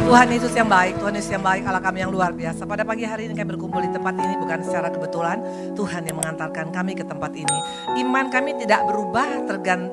Tuhan Yesus yang baik, Tuhan Yesus yang baik, Allah kami yang luar biasa. Pada pagi hari ini kami berkumpul di tempat ini bukan secara kebetulan. Tuhan yang mengantarkan kami ke tempat ini. Iman kami tidak berubah,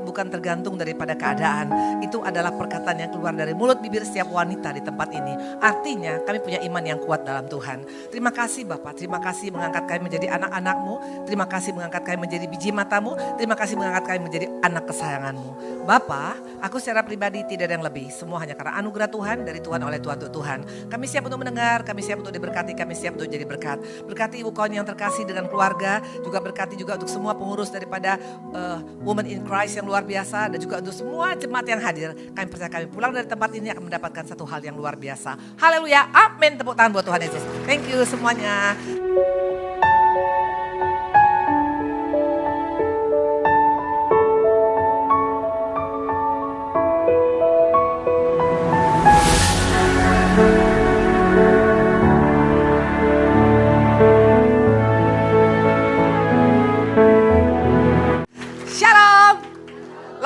bukan tergantung daripada keadaan. Itu adalah perkataan yang keluar dari mulut bibir setiap wanita di tempat ini. Artinya kami punya iman yang kuat dalam Tuhan. Terima kasih Bapak, terima kasih mengangkat kami menjadi anak-anak-Mu. Terima kasih mengangkat kami menjadi biji mata-Mu. Terima kasih mengangkat kami menjadi anak kesayangan-Mu. Bapak, aku secara pribadi tidak ada yang lebih. Semua hanya karena anugerah Tuhan, dari Tuhan, oleh Tuhan, untuk Tuhan. Kami siap untuk mendengar, kami siap untuk diberkati, kami siap untuk jadi berkat. Berkati ibu kawan yang terkasih dengan keluarga, juga berkati juga untuk semua pengurus daripada Women in Christ yang luar biasa, dan juga untuk semua jemaat yang hadir. Kami percaya kami pulang dari tempat ini akan mendapatkan satu hal yang luar biasa. Haleluya, amin, tepuk tangan buat Tuhan Yesus. Thank you semuanya.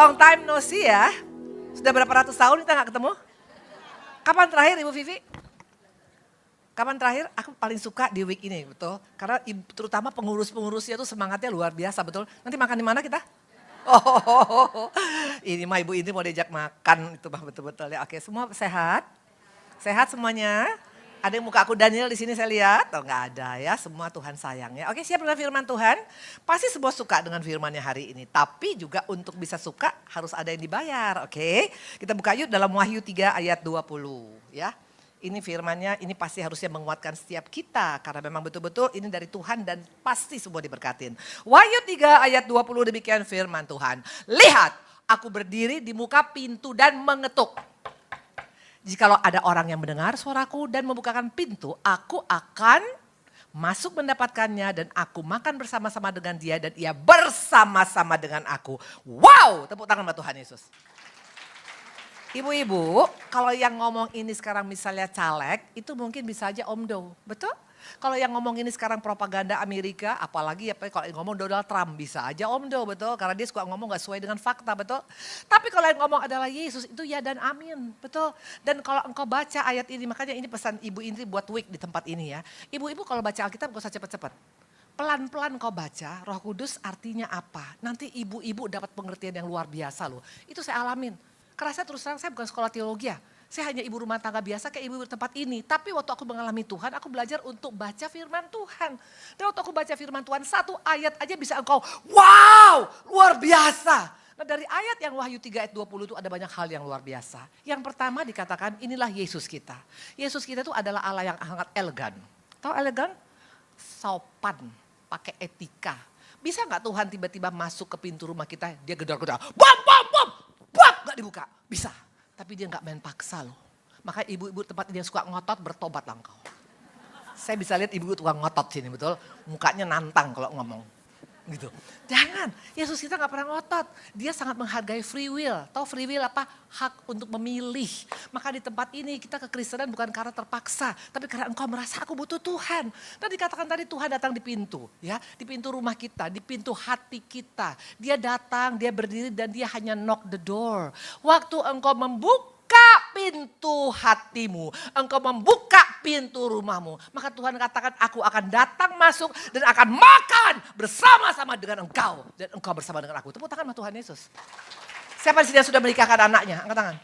Long time no see ya. Sudah berapa ratus tahun kita gak ketemu? Kapan terakhir Ibu Vivi? Kapan terakhir? Aku paling suka di week ini, betul. Karena terutama pengurus-pengurusnya tuh semangatnya luar biasa, betul. Nanti makan di mana kita? Oh, ini mah Ibu ini mau diajak makan, itu mah betul-betul ya. Oke, semua sehat? Sehat semuanya? Ada yang muka aku Daniel di sini saya lihat? Oh nggak ada ya, semua Tuhan sayang ya. Oke, siap dengan firman Tuhan? Pasti semua suka dengan firmannya hari ini. Tapi juga untuk bisa suka harus ada yang dibayar, oke? Kita buka yuk dalam Wahyu 3 ayat 20 ya. Ini firmannya, ini pasti harusnya menguatkan setiap kita. Karena memang betul-betul ini dari Tuhan dan pasti semua diberkatin. Wahyu 3 ayat 20 demikian firman Tuhan. Lihat, aku berdiri di muka pintu dan mengetuk. Jikalau ada orang yang mendengar suaraku dan membukakan pintu, aku akan masuk mendapatkannya dan aku makan bersama-sama dengan dia dan ia bersama-sama dengan aku. Wow, tepuk tangan buat Tuhan Yesus. Ibu-ibu, kalau yang ngomong ini sekarang misalnya caleg, itu mungkin bisa aja omdo, betul? Kalau yang ngomong ini sekarang propaganda Amerika, apalagi ya kalau yang ngomong Donald Trump bisa aja omdo, betul? Karena dia suka ngomong gak sesuai dengan fakta, betul? Tapi kalau yang ngomong adalah Yesus, itu ya dan amin, betul? Dan kalau engkau baca ayat ini, makanya ini pesan Ibu Indri buat week di tempat ini ya. Ibu-ibu kalau baca Alkitab gak usah cepet-cepet. Pelan-pelan kau baca, Roh Kudus artinya apa? Nanti ibu-ibu dapat pengertian yang luar biasa loh. Itu saya alamin. Karena saya terus terang, saya bukan sekolah teologi ya. Saya hanya ibu rumah tangga biasa kayak ibu tempat ini. Tapi waktu aku mengalami Tuhan, aku belajar untuk baca firman Tuhan. Dan waktu aku baca firman Tuhan, satu ayat aja bisa engkau, wow, luar biasa. Nah dari ayat yang Wahyu 3 ayat 20 itu ada banyak hal yang luar biasa. Yang pertama dikatakan inilah Yesus kita. Yesus kita itu adalah Allah yang sangat elegan. Tahu elegan? Sopan, pakai etika. Bisa gak Tuhan tiba-tiba masuk ke pintu rumah kita, dia gedor-gedor, bam, bam, bam, bam, gak dibuka? Bisa. Tapi dia gak main paksa loh. Makanya ibu-ibu tempat ini yang suka ngotot bertobat lah engkau. Saya bisa lihat ibu-ibu tukang ngotot sini betul. Mukanya nantang kalau ngomong. Gitu. Jangan, Yesus kita gak pernah ngotot. Dia sangat menghargai free will. Tahu free will apa? Hak untuk memilih. Maka di tempat ini kita kekristenan bukan karena terpaksa. Tapi karena engkau merasa aku butuh Tuhan. Dan dikatakan tadi Tuhan datang di pintu. Ya, di pintu rumah kita, di pintu hati kita. Dia datang, dia berdiri dan dia hanya knock the door. Waktu engkau membuka pintu hatimu, engkau membuka pintu rumahmu, maka Tuhan katakan aku akan datang masuk dan akan makan bersama-sama dengan engkau dan engkau bersama dengan aku. Tepuk tangan sama Tuhan Yesus. Siapa di sini yang sudah menikahkan anaknya? Angkat tangan.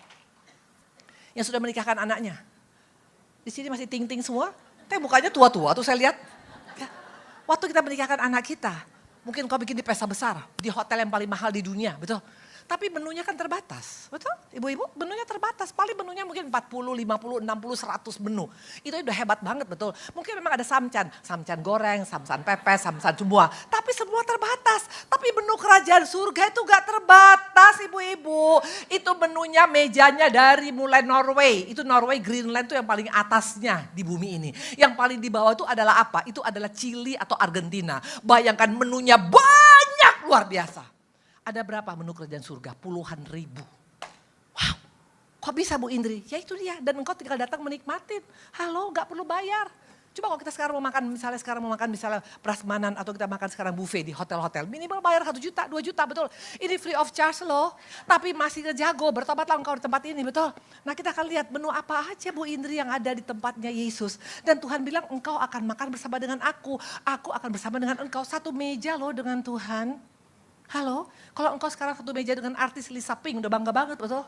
Yang sudah menikahkan anaknya. Di sini masih ting-ting semua. Tapi mukanya tua-tua tuh saya lihat. Ya. Waktu kita menikahkan anak kita, mungkin kau bikin di pesta besar, di hotel yang paling mahal di dunia, betul? Tapi menunya kan terbatas, betul? Ibu-ibu menunya terbatas, paling menunya mungkin 40, 50, 60, 100 menu. Itu udah hebat banget betul. Mungkin memang ada samcan goreng, samcan pepes, samcan semua. Tapi semua terbatas. Tapi menu kerajaan surga itu gak terbatas ibu-ibu. Itu menunya mejanya dari mulai Norway. Itu Norway, Greenland itu yang paling atasnya di bumi ini. Yang paling di bawah itu adalah apa? Itu adalah Chili atau Argentina. Bayangkan menunya banyak luar biasa. Ada berapa menu kerajaan surga? Puluhan ribu. Wow, kok bisa Bu Indri? Ya itu dia. Dan engkau tinggal datang menikmatin. Halo, gak perlu bayar. Coba kalau kita sekarang mau makan misalnya prasmanan atau kita makan sekarang buffet di hotel-hotel, minimal bayar 1 juta, 2 juta, betul. Ini free of charge loh, tapi masih jago, bertobatlah engkau di tempat ini, betul. Nah kita akan lihat menu apa aja Bu Indri yang ada di tempatnya Yesus. Dan Tuhan bilang engkau akan makan bersama dengan aku akan bersama dengan engkau, satu meja loh dengan Tuhan. Halo, kalau engkau sekarang satu meja dengan artis Lisa Pink, udah bangga banget, betul.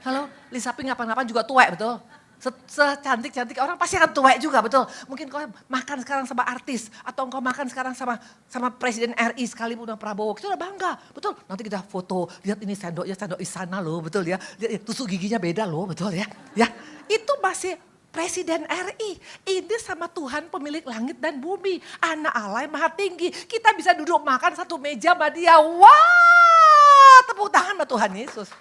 Halo, Lisa Pink ngapain-ngapain juga tuwek, betul. Secantik-cantik orang pasti akan tuwek juga, betul. Mungkin kau makan sekarang sama artis atau engkau makan sekarang sama Presiden RI sekalipun Prabowo, kita udah bangga, betul. Nanti kita foto, lihat ini sendok istana loh, betul ya. Lihat tusuk giginya beda loh, betul ya. Ya, itu masih Presiden RI. Ini sama Tuhan pemilik langit dan bumi, Anak Allah yang maha tinggi. Kita bisa duduk makan satu meja sama dia. Wah, tepuk tangan sama Tuhan Yesus.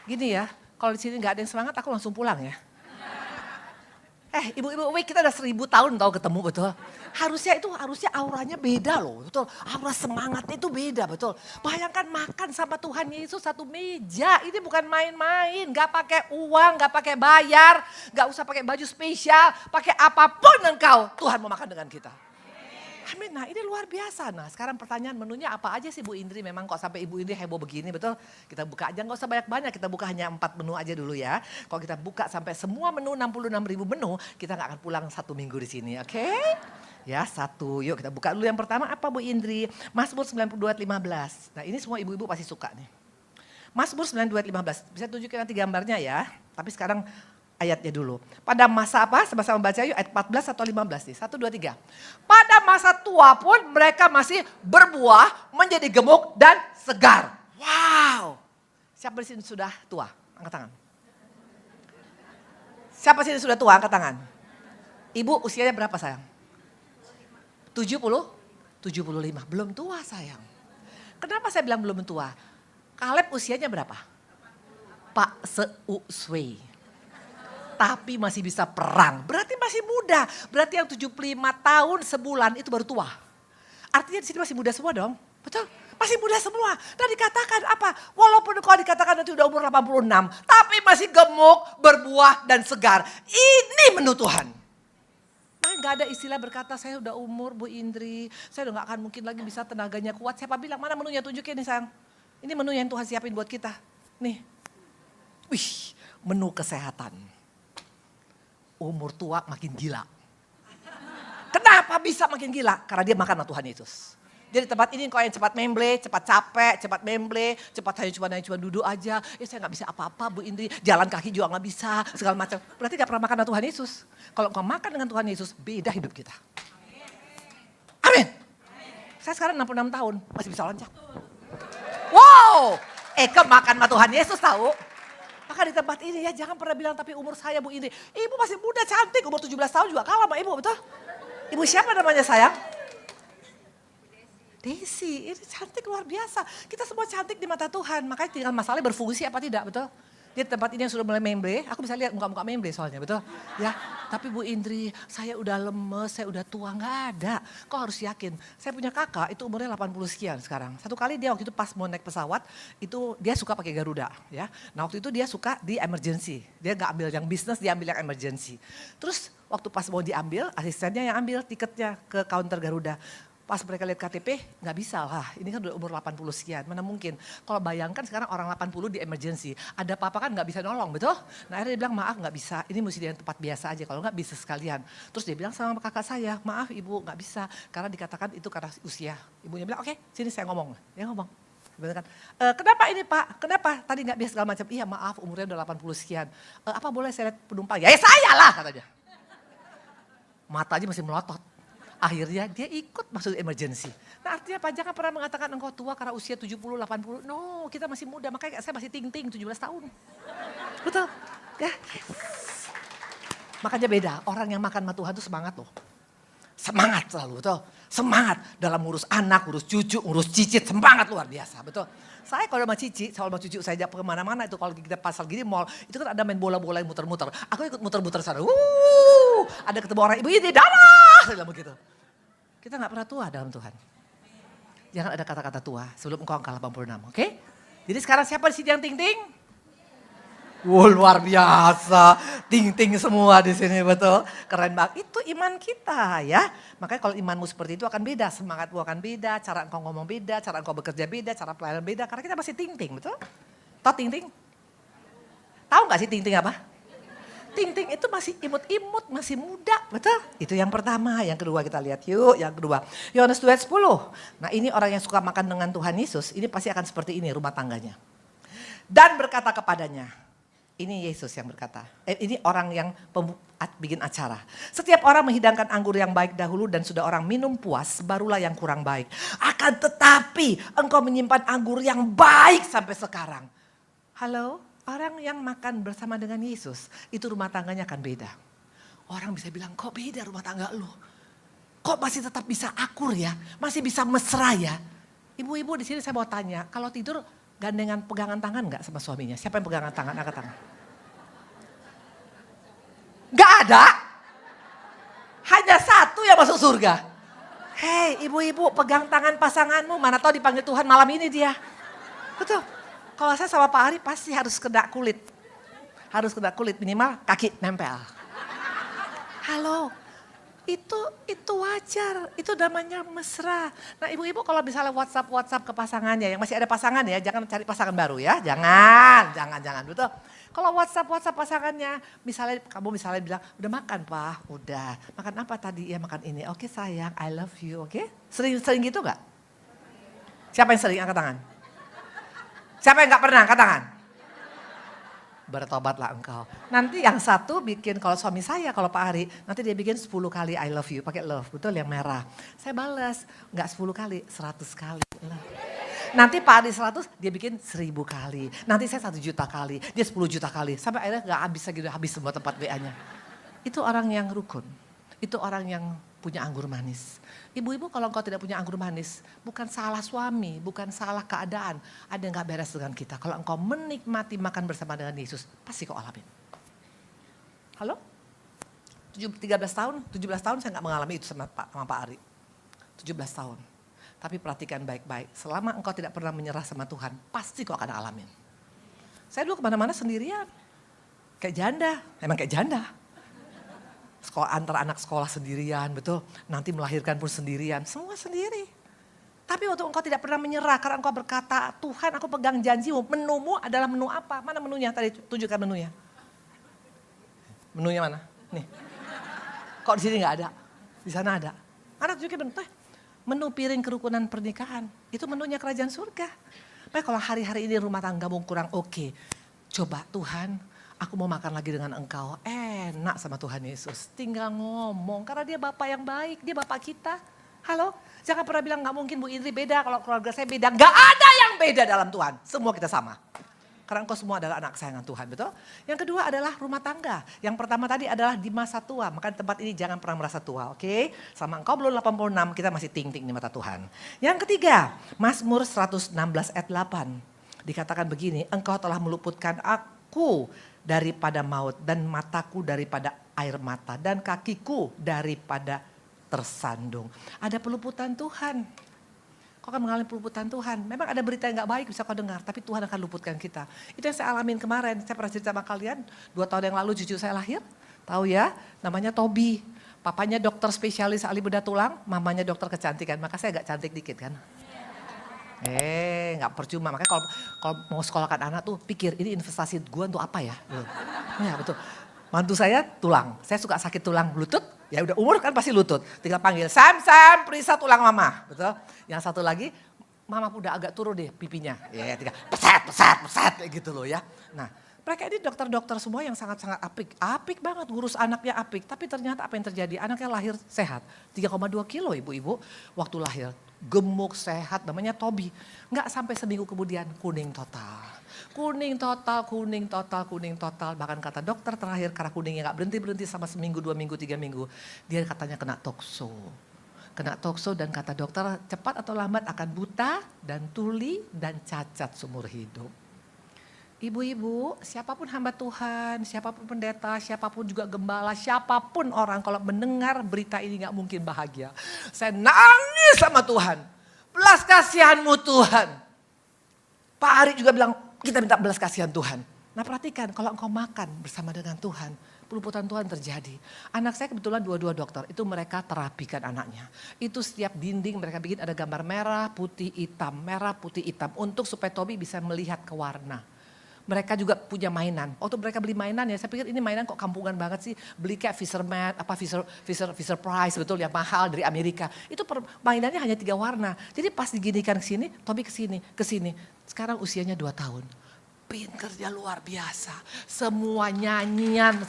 Gini ya. Kalau di sini nggak ada yang semangat, aku langsung pulang ya. Ibu-ibu, kita udah 1000 tahun tau ketemu, betul. Harusnya auranya beda loh, betul. Aura semangatnya itu beda, betul. Bayangkan makan sama Tuhan Yesus satu meja, ini bukan main-main. Gak pakai uang, gak pakai bayar, gak usah pakai baju spesial, pakai apapun engkau, Tuhan mau makan dengan kita. Amin, nah ini luar biasa. Nah sekarang pertanyaan menunya apa aja sih Bu Indri? Memang kok sampai Ibu Indri heboh begini, betul? Kita buka aja, gak usah banyak-banyak, kita buka hanya 4 menu aja dulu ya. Kalau kita buka sampai semua menu, 66.000 menu, kita gak akan pulang 1 minggu di sini, oke? Ya satu, yuk kita buka dulu yang pertama apa Bu Indri? Mazmur 92:15. Nah ini semua ibu-ibu pasti suka nih. Mazmur 92:15, bisa tunjukin nanti gambarnya ya. Tapi sekarang ayatnya dulu. Pada masa apa? Sama-sama baca yuk ayat 14 atau 15 nih. 1, 2, 3. Pada masa tua pun mereka masih berbuah, menjadi gemuk dan segar. Wow. Siapa di sini sudah tua? Angkat tangan. Siapa di sini sudah tua? Angkat tangan. Ibu usianya berapa sayang? 70? 75. Belum tua sayang. Kenapa saya bilang belum tua? Kaleb usianya berapa? Pak Seuswei. Tapi masih bisa perang. Berarti masih muda. Berarti yang 75 tahun sebulan itu baru tua. Artinya di sini masih muda semua dong. Betul? Masih muda semua. Dan dikatakan apa? Walaupun kalau dikatakan nanti udah umur 86. Tapi masih gemuk, berbuah dan segar. Ini menu Tuhan. Gak ada istilah berkata saya udah umur Bu Indri. Saya udah gak akan mungkin lagi bisa tenaganya kuat. Siapa bilang mana menunya tunjukin nih sayang. Ini menu yang Tuhan siapin buat kita. Nih. Wih, menu kesehatan. Umur tua makin gila. Kenapa bisa makin gila? Karena dia makan sama Tuhan Yesus. Jadi tempat ini kau yang cepat memble, cepat capek, cepat memble, cepat hanya cuma duduk aja. Ya saya gak bisa apa-apa Bu Indri, jalan kaki juga gak bisa, segala macam. Berarti gak pernah makan sama Tuhan Yesus. Kalau kau makan dengan Tuhan Yesus, beda hidup kita. Amin. Saya sekarang 66 tahun, masih bisa loncat. Wow, Eka makan sama Tuhan Yesus tahu. Maka di tempat ini ya jangan pernah bilang tapi umur saya Bu Indri. Ibu masih muda cantik, umur 17 tahun juga kalah sama ibu, betul? Ibu siapa namanya sayang? Desi, ini cantik luar biasa. Kita semua cantik di mata Tuhan, makanya tinggal masalahnya berfungsi apa tidak, betul? Di tempat ini yang sudah mulai memble, aku bisa lihat muka-muka memble soalnya, betul? Ya, tapi Bu Indri, saya udah lemes, saya udah tua, nggak ada. Kau harus yakin, saya punya kakak itu umurnya 80 sekian sekarang. Satu kali dia waktu itu pas mau naik pesawat, itu dia suka pakai Garuda. Ya. Nah waktu itu dia suka di emergency, dia nggak ambil yang bisnis, dia ambil yang emergency. Terus waktu pas mau diambil, asistennya yang ambil tiketnya ke counter Garuda. Pas mereka lihat KTP, nggak bisa lah. Ini kan udah umur 80 sekian, mana mungkin. Kalau bayangkan sekarang orang 80 di emergency, ada apa-apa kan nggak bisa nolong, betul? Nah akhirnya dia bilang maaf nggak bisa, ini mesti di tempat biasa aja, kalau nggak bisa sekalian. Terus dia bilang sama kakak saya, maaf ibu nggak bisa, karena dikatakan itu karena usia. Ibunya bilang oke, sini saya ngomong. Dia ngomong. Kan, kenapa ini Pak? Kenapa? Tadi nggak bisa segala macam. Iya maaf umurnya udah 80 sekian. Apa boleh saya lihat penumpang? Ya saya lah katanya. Mata aja masih melotot. Akhirnya dia ikut masuk emergency. Nah artinya apa? Jangan pernah mengatakan engkau tua karena usia 70, 80. No, kita masih muda. Makanya saya masih ting-ting 17 tahun. Betul? Ya. Makanya beda. Orang yang makan sama Tuhan itu semangat loh. Semangat selalu, betul? Semangat dalam ngurus anak, ngurus cucu, ngurus cicit. Semangat luar biasa, betul? Saya kalau sama Cici, sama cucu saya ajak kemana-mana itu kalau kita pasar gini mall, itu kan ada main bola-bola yang muter-muter. Aku ikut muter-muter sana. Ada ketemu orang ibu ini, darah! Saya bilang begitu. Kita gak pernah tua dalam Tuhan. Jangan ada kata-kata tua sebelum engkau angka 86, oke? Jadi sekarang siapa di sini yang ting-ting? Wow luar biasa. Ting-ting semua di sini, betul. Keren banget. Itu iman kita ya. Makanya kalau imanmu seperti itu akan beda. Semangatmu akan beda, cara engkau ngomong beda, cara engkau bekerja beda, cara pelayanan beda. Karena kita masih ting-ting, betul? Tahu ting-ting? Tahu gak sih ting-ting apa? Ting-ting itu masih imut-imut, masih muda, betul? Itu yang pertama. Yang kedua kita lihat yuk, yang kedua. Yohanes 2 ayat 10. Nah ini orang yang suka makan dengan Tuhan Yesus, ini pasti akan seperti ini rumah tangganya. Dan berkata kepadanya, ini Yesus yang berkata, ini orang yang bikin acara. Setiap orang menghidangkan anggur yang baik dahulu dan sudah orang minum puas, barulah yang kurang baik. Akan tetapi engkau menyimpan anggur yang baik sampai sekarang. Halo, orang yang makan bersama dengan Yesus, itu rumah tangganya akan beda. Orang bisa bilang, kok beda rumah tangga lu? Kok masih tetap bisa akur ya? Masih bisa mesra ya? Ibu-ibu di sini saya mau tanya, kalau tidur gandengan pegangan tangan gak sama suaminya? Siapa yang pegangan tangan? Angkat tangan. Gak ada. Hanya satu yang masuk surga. Hei ibu-ibu pegang tangan pasanganmu. Mana tahu dipanggil Tuhan malam ini dia. Betul. Kalau saya sama Pak Ari pasti harus kena kulit. Harus kena kulit minimal kaki nempel. Halo. Itu wajar, itu namanya mesra. Nah ibu-ibu kalau misalnya WhatsApp ke pasangannya, yang masih ada pasangan ya, jangan cari pasangan baru ya, jangan, betul. Kalau WhatsApp pasangannya, kamu misalnya bilang, udah makan Pak, udah. Makan apa tadi? Ya makan ini, oke sayang, I love you, oke. Sering gitu gak? Siapa yang sering angkat tangan? Siapa yang gak pernah angkat tangan? Bertobatlah engkau. Nanti yang satu bikin, kalau suami saya, kalau Pak Ari, nanti dia bikin 10 kali I love you, pakai love, betul yang merah. Saya balas, enggak 10 kali, 100 kali. Nanti Pak Ari 100, dia bikin 1000 kali. Nanti saya 1 juta kali, dia 10 juta kali. Sampai akhirnya enggak habis lagi, habis semua tempat WA-nya. Itu orang yang rukun, itu orang yang punya anggur manis. Ibu-ibu kalau engkau tidak punya anggur manis, bukan salah suami, bukan salah keadaan. Ada yang gak beres dengan kita. Kalau engkau menikmati makan bersama dengan Yesus, pasti kau alamin. Halo? 17 tahun saya gak mengalami itu sama Pak Ari. 17 tahun. Tapi perhatikan baik-baik, selama engkau tidak pernah menyerah sama Tuhan, pasti kau akan alamin. Saya dulu kemana-mana sendirian. Kayak janda, emang kayak janda. Antar anak sekolah sendirian, betul. Nanti melahirkan pun sendirian, semua sendiri. Tapi waktu engkau tidak pernah menyerah karena engkau berkata, Tuhan aku pegang janjimu, menumu adalah menu apa? Mana menunya? Tadi tunjukkan menunya. Menunya mana? Nih. Kok di sini nggak ada? Di sana ada. Ada tunjukin menu. Menu piring kerukunan pernikahan. Itu menunya kerajaan surga. Tapi kalau hari-hari ini rumah tanggamu kurang oke. Coba Tuhan, aku mau makan lagi dengan engkau. Enak sama Tuhan Yesus. Tinggal ngomong. Karena dia Bapak yang baik. Dia Bapak kita. Halo? Jangan pernah bilang gak mungkin Bu Indri beda. Kalau keluarga saya beda. Gak ada yang beda dalam Tuhan. Semua kita sama. Karena engkau semua adalah anak kesayangan Tuhan. Betul? Yang kedua adalah rumah tangga. Yang pertama tadi adalah di masa tua. Maka di tempat ini jangan pernah merasa tua. Oke? Sama engkau belum 86. Kita masih ting-ting di mata Tuhan. Yang ketiga. Mazmur 116 ayat 8. Dikatakan begini. Engkau telah meluputkan aku daripada maut dan mataku daripada air mata dan kakiku daripada tersandung. Ada peluputan Tuhan. Kau akan mengalami peluputan Tuhan. Memang ada berita yang gak baik bisa kau dengar, tapi Tuhan akan luputkan kita. Itu yang saya alamin kemarin. Saya pernah cerita sama kalian, 2 tahun yang lalu cucu saya lahir. Tahu ya, namanya Tobi. Papanya dokter spesialis ahli bedah tulang, mamanya dokter kecantikan. Maka saya agak cantik dikit kan. Nggak percuma. Makanya kalau mau sekolahkan anak tuh pikir ini investasi gue untuk apa ya? Ya betul. Mantu saya tulang. Saya suka sakit tulang lutut. Ya udah umur kan pasti lutut. Tinggal panggil Sam periksa tulang mama. Betul. Yang satu lagi mama udah agak turun deh pipinya. Ya tinggal peset gitu loh ya. Nah mereka ini dokter-dokter semua yang sangat-sangat apik. Apik banget ngurus anaknya apik. Tapi ternyata apa yang terjadi? Anaknya lahir sehat. 3,2 kilo ibu-ibu waktu lahir. Gemuk, sehat, namanya Tobi. Nggak sampai seminggu kemudian kuning total. Kuning total. Bahkan kata dokter terakhir karena kuningnya nggak berhenti sama seminggu, 2 minggu, 3 minggu. Dia katanya kena tokso. Dan kata dokter cepat atau lambat akan buta dan tuli dan cacat seumur hidup. Ibu-ibu, siapapun hamba Tuhan, siapapun pendeta, siapapun juga gembala, siapapun orang kalau mendengar berita ini gak mungkin bahagia. Saya nangis sama Tuhan. Belas kasihanmu Tuhan. Pak Ari juga bilang kita minta belas kasihan Tuhan. Nah perhatikan, kalau engkau makan bersama dengan Tuhan, peluputan Tuhan terjadi. Anak saya kebetulan dua-dua dokter, itu mereka terapikan anaknya. Itu setiap dinding mereka bikin ada gambar merah, putih, hitam. Untuk supaya Toby bisa melihat ke warna. Mereka juga punya mainan. Waktu mereka beli mainan ya, saya pikir ini mainan kok kampungan banget sih. Beli kayak Fisherman, Fisher Price betul yang mahal dari Amerika. Itu mainannya hanya 3 warna. Jadi pas diginikan ke sini, Toby ke sini. Sekarang usianya 2 tahun. Pinternya luar biasa. Semua nyanyian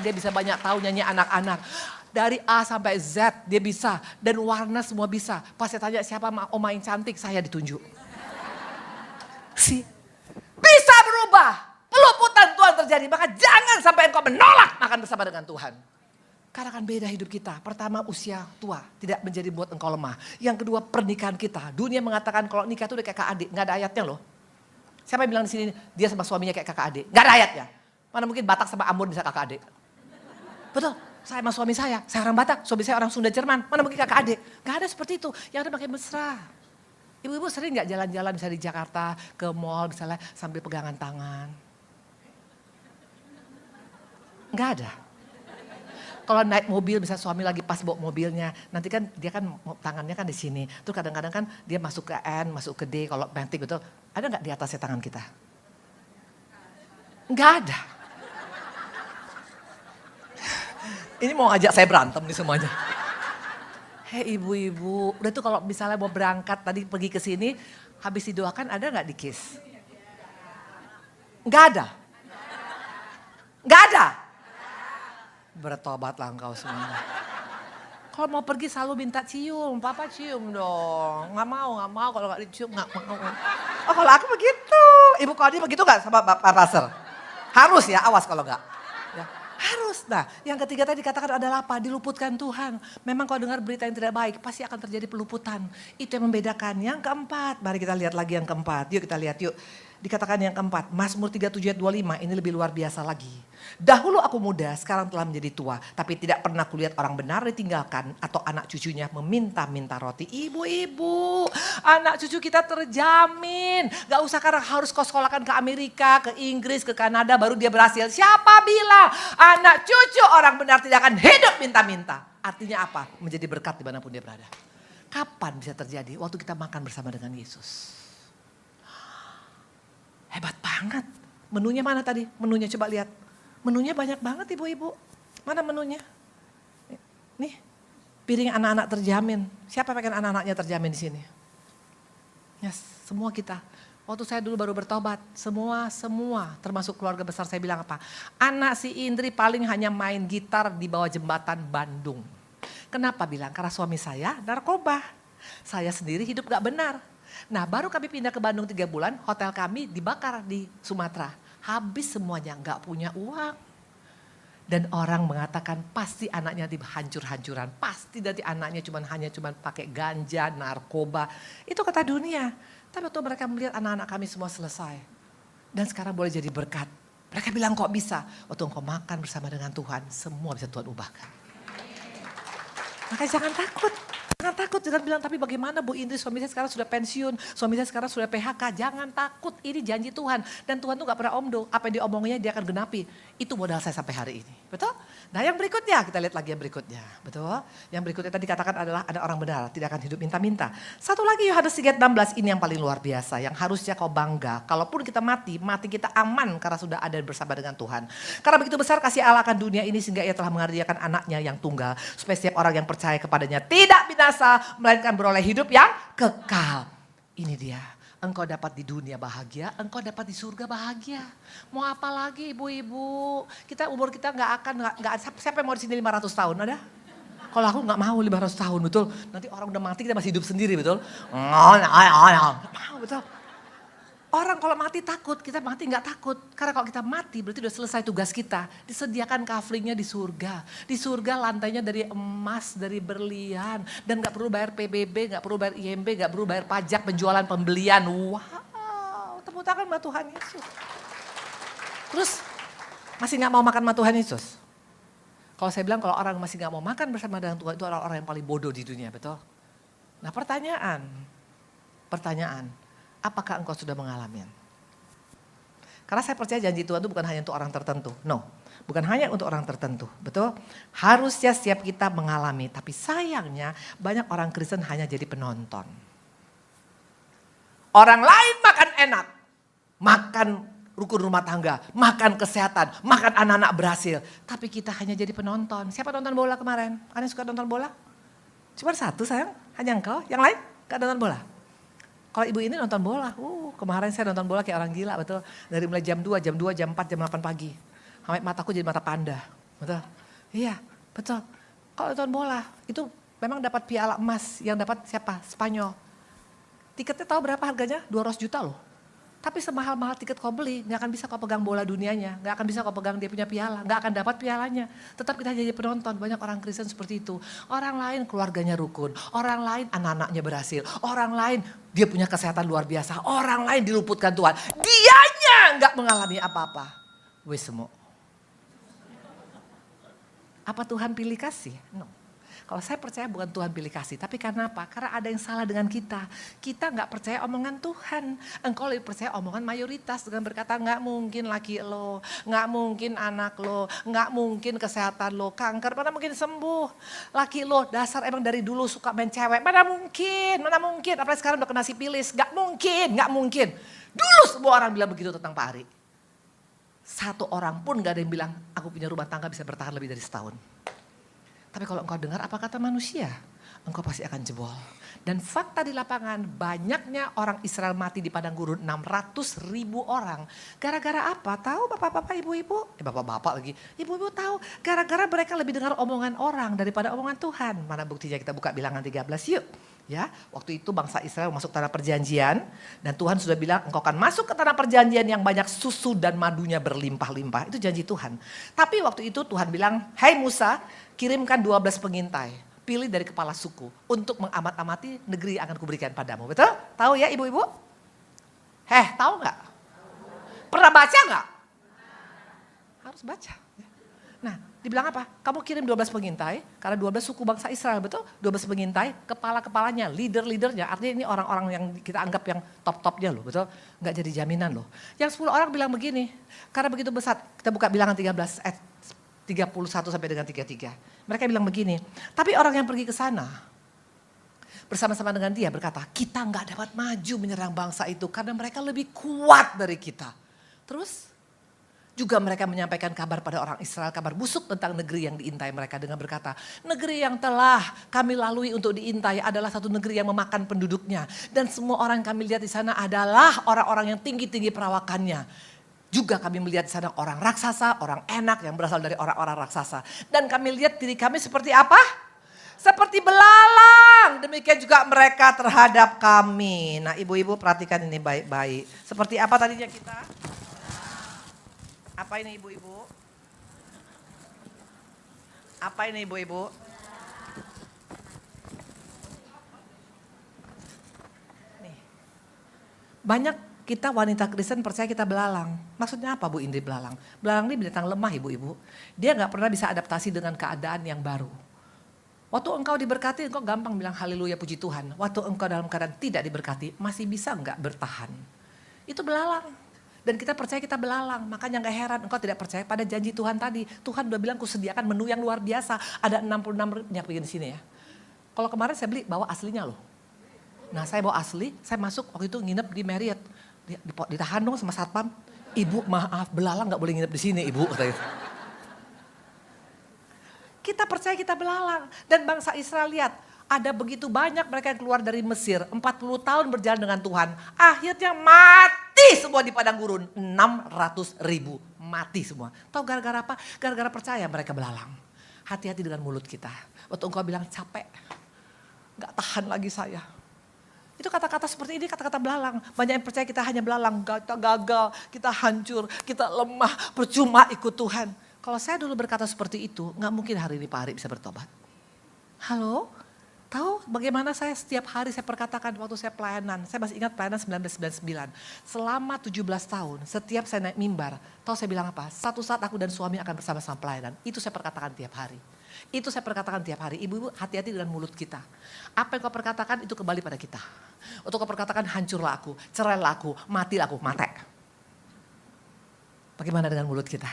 dia bisa banyak tahu nyanyi anak-anak. Dari A sampai Z dia bisa. Dan warna semua bisa. Pas saya tanya siapa mau main cantik, saya ditunjuk. Bisa berubah. Peluputan Tuhan terjadi. Maka jangan sampai engkau menolak makan bersama dengan Tuhan. Karena akan beda hidup kita. Pertama usia tua. Tidak menjadi buat engkau lemah. Yang kedua pernikahan kita. Dunia mengatakan kalau nikah itu udah kayak kakak adik. Gak ada ayatnya loh. Siapa yang bilang di sini dia sama suaminya kayak kakak adik? Gak ada ayatnya. Mana mungkin Batak sama Ambon bisa kakak adik. Betul. Saya sama suami saya orang Batak. Suami saya orang Sunda Jerman. Mana mungkin kakak adik. Gak ada seperti itu. Yang ada pakai mesra. Ibu-ibu sering gak jalan-jalan misalnya di Jakarta ke mall misalnya sambil pegangan tangan? Gak ada. Kalau naik mobil misalnya suami lagi pas bawa mobilnya, nanti kan dia kan tangannya kan di sini. Terus kadang-kadang kan dia masuk ke N, masuk ke D kalau penting betul. Ada gak di atasnya tangan kita? Gak ada. Ini mau ngajak saya berantem nih semuanya. Hei ibu-ibu, udah tuh kalau misalnya mau berangkat tadi pergi ke sini, habis didoakan ada nggak di kiss? Nggak ada. Nggak ada. Bertobatlah engkau semua. Kalau mau pergi selalu minta cium, papa cium dong. Nggak mau kalau nggak dicium nggak mau. Oh kalau aku begitu, ibu Kodi begitu nggak sama Pak Pastor? Harus ya, awas kalau nggak. Ya. Harus. Nah yang ketiga tadi dikatakan adalah apa? Diluputkan Tuhan. Memang kalau dengar berita yang tidak baik pasti akan terjadi peluputan. Itu yang membedakan. Yang keempat, mari kita lihat lagi yang keempat. Yuk kita lihat yuk. Dikatakan yang keempat, Mazmur 37 ayat 25 ini lebih luar biasa lagi. Dahulu aku muda, sekarang telah menjadi tua. Tapi tidak pernah kulihat orang benar ditinggalkan atau anak cucunya meminta-minta roti. Ibu-ibu, anak cucu kita terjamin. Gak usah karena harus kau sekolahkan ke Amerika, ke Inggris, ke Kanada baru dia berhasil. Siapa bilang anak cucu orang benar tidak akan hidup minta-minta. Artinya apa? Menjadi berkat dimanapun dia berada. Kapan bisa terjadi? Waktu kita makan bersama dengan Yesus. Hebat banget. Menunya mana tadi? Menunya coba lihat. Menunya banyak banget ibu-ibu. Mana menunya? Nih, piring anak-anak terjamin. Siapa pengen anak-anaknya terjamin di sini? Yes, semua kita. Waktu saya dulu baru bertobat, semua termasuk keluarga besar saya bilang apa? Anak si Indri paling hanya main gitar di bawah jembatan Bandung. Kenapa bilang? Karena suami saya narkoba. Saya sendiri hidup gak benar. Nah baru kami pindah ke Bandung 3 bulan, hotel kami dibakar di Sumatera. Habis semuanya, gak punya uang. Dan orang mengatakan pasti anaknya hancur-hancuran. Pasti nanti anaknya hanya pakai ganja, narkoba. Itu kata dunia. Tapi waktu mereka melihat anak-anak kami semua selesai. Dan sekarang boleh jadi berkat. Mereka bilang kok bisa. Waktu engkau makan bersama dengan Tuhan, semua bisa Tuhan ubahkan. Maka jangan takut. Jangan takut, jangan bilang tapi bagaimana Bu Indri suami saya sekarang sudah pensiun, suami saya sekarang sudah PHK. Jangan takut, ini janji Tuhan. Dan Tuhan tuh gak pernah omdo, apa yang diomongnya dia akan genapi. Itu modal saya sampai hari ini, betul? Nah yang berikutnya, kita lihat lagi yang berikutnya, betul? Yang berikutnya tadi katakan adalah ada orang benar, tidak akan hidup minta-minta. Satu lagi Yohanes 3:16 ini yang paling luar biasa, yang harusnya kau bangga. Kalaupun kita mati kita aman karena sudah ada bersama dengan Tuhan. Karena begitu besar kasih Allah akan dunia ini sehingga ia telah mengaruniakan anaknya yang tunggal. Supaya setiap orang yang percaya kepadanya tidak binasa, melainkan beroleh hidup yang kekal. Ini dia, engkau dapat di dunia bahagia, engkau dapat di surga bahagia. Mau apa lagi ibu-ibu? Umur kita siapa yang mau di sini 500 tahun, ada? Kalau aku gak mau 500 tahun, betul. Nanti orang udah mati kita masih hidup sendiri, betul. Mau, betul. Orang kalau mati takut, kita mati gak takut. Karena kalau kita mati berarti udah selesai tugas kita. Disediakan coveringnya di surga. Di surga lantainya dari emas, dari berlian. Dan gak perlu bayar PBB, gak perlu bayar IMB, gak perlu bayar pajak, penjualan, pembelian. Wow, tepuk tangan sama Tuhan Yesus. Terus masih gak mau makan sama Tuhan Yesus? Kalau saya bilang kalau orang masih gak mau makan bersama dengan Tuhan itu orang-orang yang paling bodoh di dunia, betul? Nah pertanyaan. Apakah engkau sudah mengalami? Karena saya percaya janji Tuhan itu bukan hanya untuk orang tertentu. No, bukan hanya untuk orang tertentu. Betul? Harusnya setiap kita mengalami. Tapi sayangnya banyak orang Kristen hanya jadi penonton. Orang lain makan enak. Makan rukun rumah tangga, makan kesehatan, makan anak-anak berhasil. Tapi kita hanya jadi penonton. Siapa nonton bola kemarin? Kalian suka nonton bola? Cuma satu sayang, hanya engkau. Yang lain gak nonton bola. Kalau ibu ini nonton bola, kemarin saya nonton bola kayak orang gila, betul. Dari mulai jam 2, jam 4, jam 8 pagi. Sampai mataku jadi mata panda, betul. Iya, betul. Kalau nonton bola, itu memang dapat piala emas yang dapat siapa? Spanyol. Tiketnya tahu berapa harganya? 200 juta loh. Tapi semahal-mahal tiket kau beli, gak akan bisa kau pegang bola dunianya. Gak akan bisa kau pegang dia punya piala, gak akan dapat pialanya. Tetap kita jadi penonton, banyak orang Kristen seperti itu. Orang lain keluarganya rukun, orang lain anak-anaknya berhasil. Orang lain dia punya kesehatan luar biasa, orang lain diluputkan Tuhan. Dianya gak mengalami apa-apa. Wes semua. Apa Tuhan pilih kasih? No. Kalau saya percaya bukan Tuhan pilih kasih, tapi karena apa? Karena ada yang salah dengan kita. Kita gak percaya omongan Tuhan. Engkau lebih percaya omongan mayoritas dengan berkata gak mungkin laki lo, gak mungkin anak lo, gak mungkin kesehatan lo, kanker, mana mungkin sembuh. Laki lo dasar emang dari dulu suka main cewek, mana mungkin. Apalagi sekarang udah kena sipilis, gak mungkin. Dulu semua orang bilang begitu tentang Pak Ari. Satu orang pun gak ada yang bilang aku punya rumah tangga bisa bertahan lebih dari setahun. Tapi kalau engkau dengar apa kata manusia, engkau pasti akan jebol. Dan fakta di lapangan, banyaknya orang Israel mati di padang gurun, 600.000 orang. Gara-gara apa? Tahu bapak-bapak, ibu-ibu? Bapak-bapak lagi. Ibu-ibu tahu, gara-gara mereka lebih dengar omongan orang daripada omongan Tuhan. Mana buktinya? Kita buka Bilangan 13 yuk. Ya, waktu itu bangsa Israel masuk tanah perjanjian dan Tuhan sudah bilang engkau akan masuk ke tanah perjanjian yang banyak susu dan madunya berlimpah-limpah. Itu janji Tuhan. Tapi waktu itu Tuhan bilang, "Hai Musa, kirimkan 12 pengintai, pilih dari kepala suku untuk mengamat-amati negeri yang akan kuberikan padamu." Betul? Tahu ya ibu-ibu? Tahu nggak? Pernah baca nggak? Harus baca. Nah, dibilang apa? Kamu kirim 12 pengintai, karena 12 suku bangsa Israel, betul? 12 pengintai, kepala-kepalanya, leader-leadernya, artinya ini orang-orang yang kita anggap yang top-topnya loh, betul? Nggak jadi jaminan loh. Yang 10 orang bilang begini, karena begitu besar, kita buka Bilangan 13 ayat 31 sampai dengan 33. Mereka bilang begini, tapi orang yang pergi ke sana bersama-sama dengan dia berkata, kita nggak dapat maju menyerang bangsa itu karena mereka lebih kuat dari kita. Terus juga mereka menyampaikan kabar pada orang Israel, kabar busuk tentang negeri yang diintai mereka dengan berkata, negeri yang telah kami lalui untuk diintai adalah satu negeri yang memakan penduduknya. Dan semua orang yang kami lihat di sana adalah orang-orang yang tinggi-tinggi perawakannya. Juga kami melihat di sana orang raksasa, orang enak yang berasal dari orang-orang raksasa. Dan kami lihat diri kami seperti apa? Seperti belalang. Demikian juga mereka terhadap kami. Nah ibu-ibu perhatikan ini baik-baik. Seperti apa tadinya kita? Apa ini ibu-ibu? Apa ini ibu-ibu? Nih. Banyak kita wanita Kristen percaya kita belalang. Maksudnya apa Bu Indri belalang? Belalang ini binatang lemah ibu-ibu. Dia gak pernah bisa adaptasi dengan keadaan yang baru. Waktu engkau diberkati engkau gampang bilang haleluya puji Tuhan. Waktu engkau dalam keadaan tidak diberkati masih bisa gak bertahan. Itu belalang. Dan kita percaya kita belalang, makanya gak heran engkau tidak percaya pada janji Tuhan tadi. Tuhan udah bilang kusediakan menu yang luar biasa. Ada 66 minyak bikin di sini ya. Kalau kemarin saya beli bawa aslinya loh. Nah saya bawa asli, saya masuk waktu itu nginep di Marriott. Ditahan dong sama satpam. Ibu maaf belalang gak boleh nginep di sini ibu. Kita percaya kita belalang. Dan bangsa Israel lihat. Ada begitu banyak mereka yang keluar dari Mesir. 40 tahun berjalan dengan Tuhan. Akhirnya mati semua di padang gurun. 600.000 mati semua. Tahu gara-gara apa? Gara-gara percaya mereka belalang. Hati-hati dengan mulut kita. Waktu engkau bilang capek. Gak tahan lagi saya. Itu kata-kata seperti ini kata-kata belalang. Banyak yang percaya kita hanya belalang. Kita gagal, kita hancur, kita lemah. Percuma ikut Tuhan. Kalau saya dulu berkata seperti itu. Gak mungkin hari ini Pak Ari bisa bertobat. Halo? Tahu bagaimana saya setiap hari saya perkatakan waktu saya pelayanan. Saya masih ingat pelayanan 1999. Selama 17 tahun setiap saya naik mimbar. Tahu saya bilang apa? Satu saat aku dan suami akan bersama-sama pelayanan. Itu saya perkatakan tiap hari. Itu saya perkatakan tiap hari. Ibu-ibu hati-hati dengan mulut kita. Apa yang kau perkatakan itu kembali pada kita. Untuk kau perkatakan hancurlah aku, cerailah aku, matilah aku, mate. Bagaimana dengan mulut kita?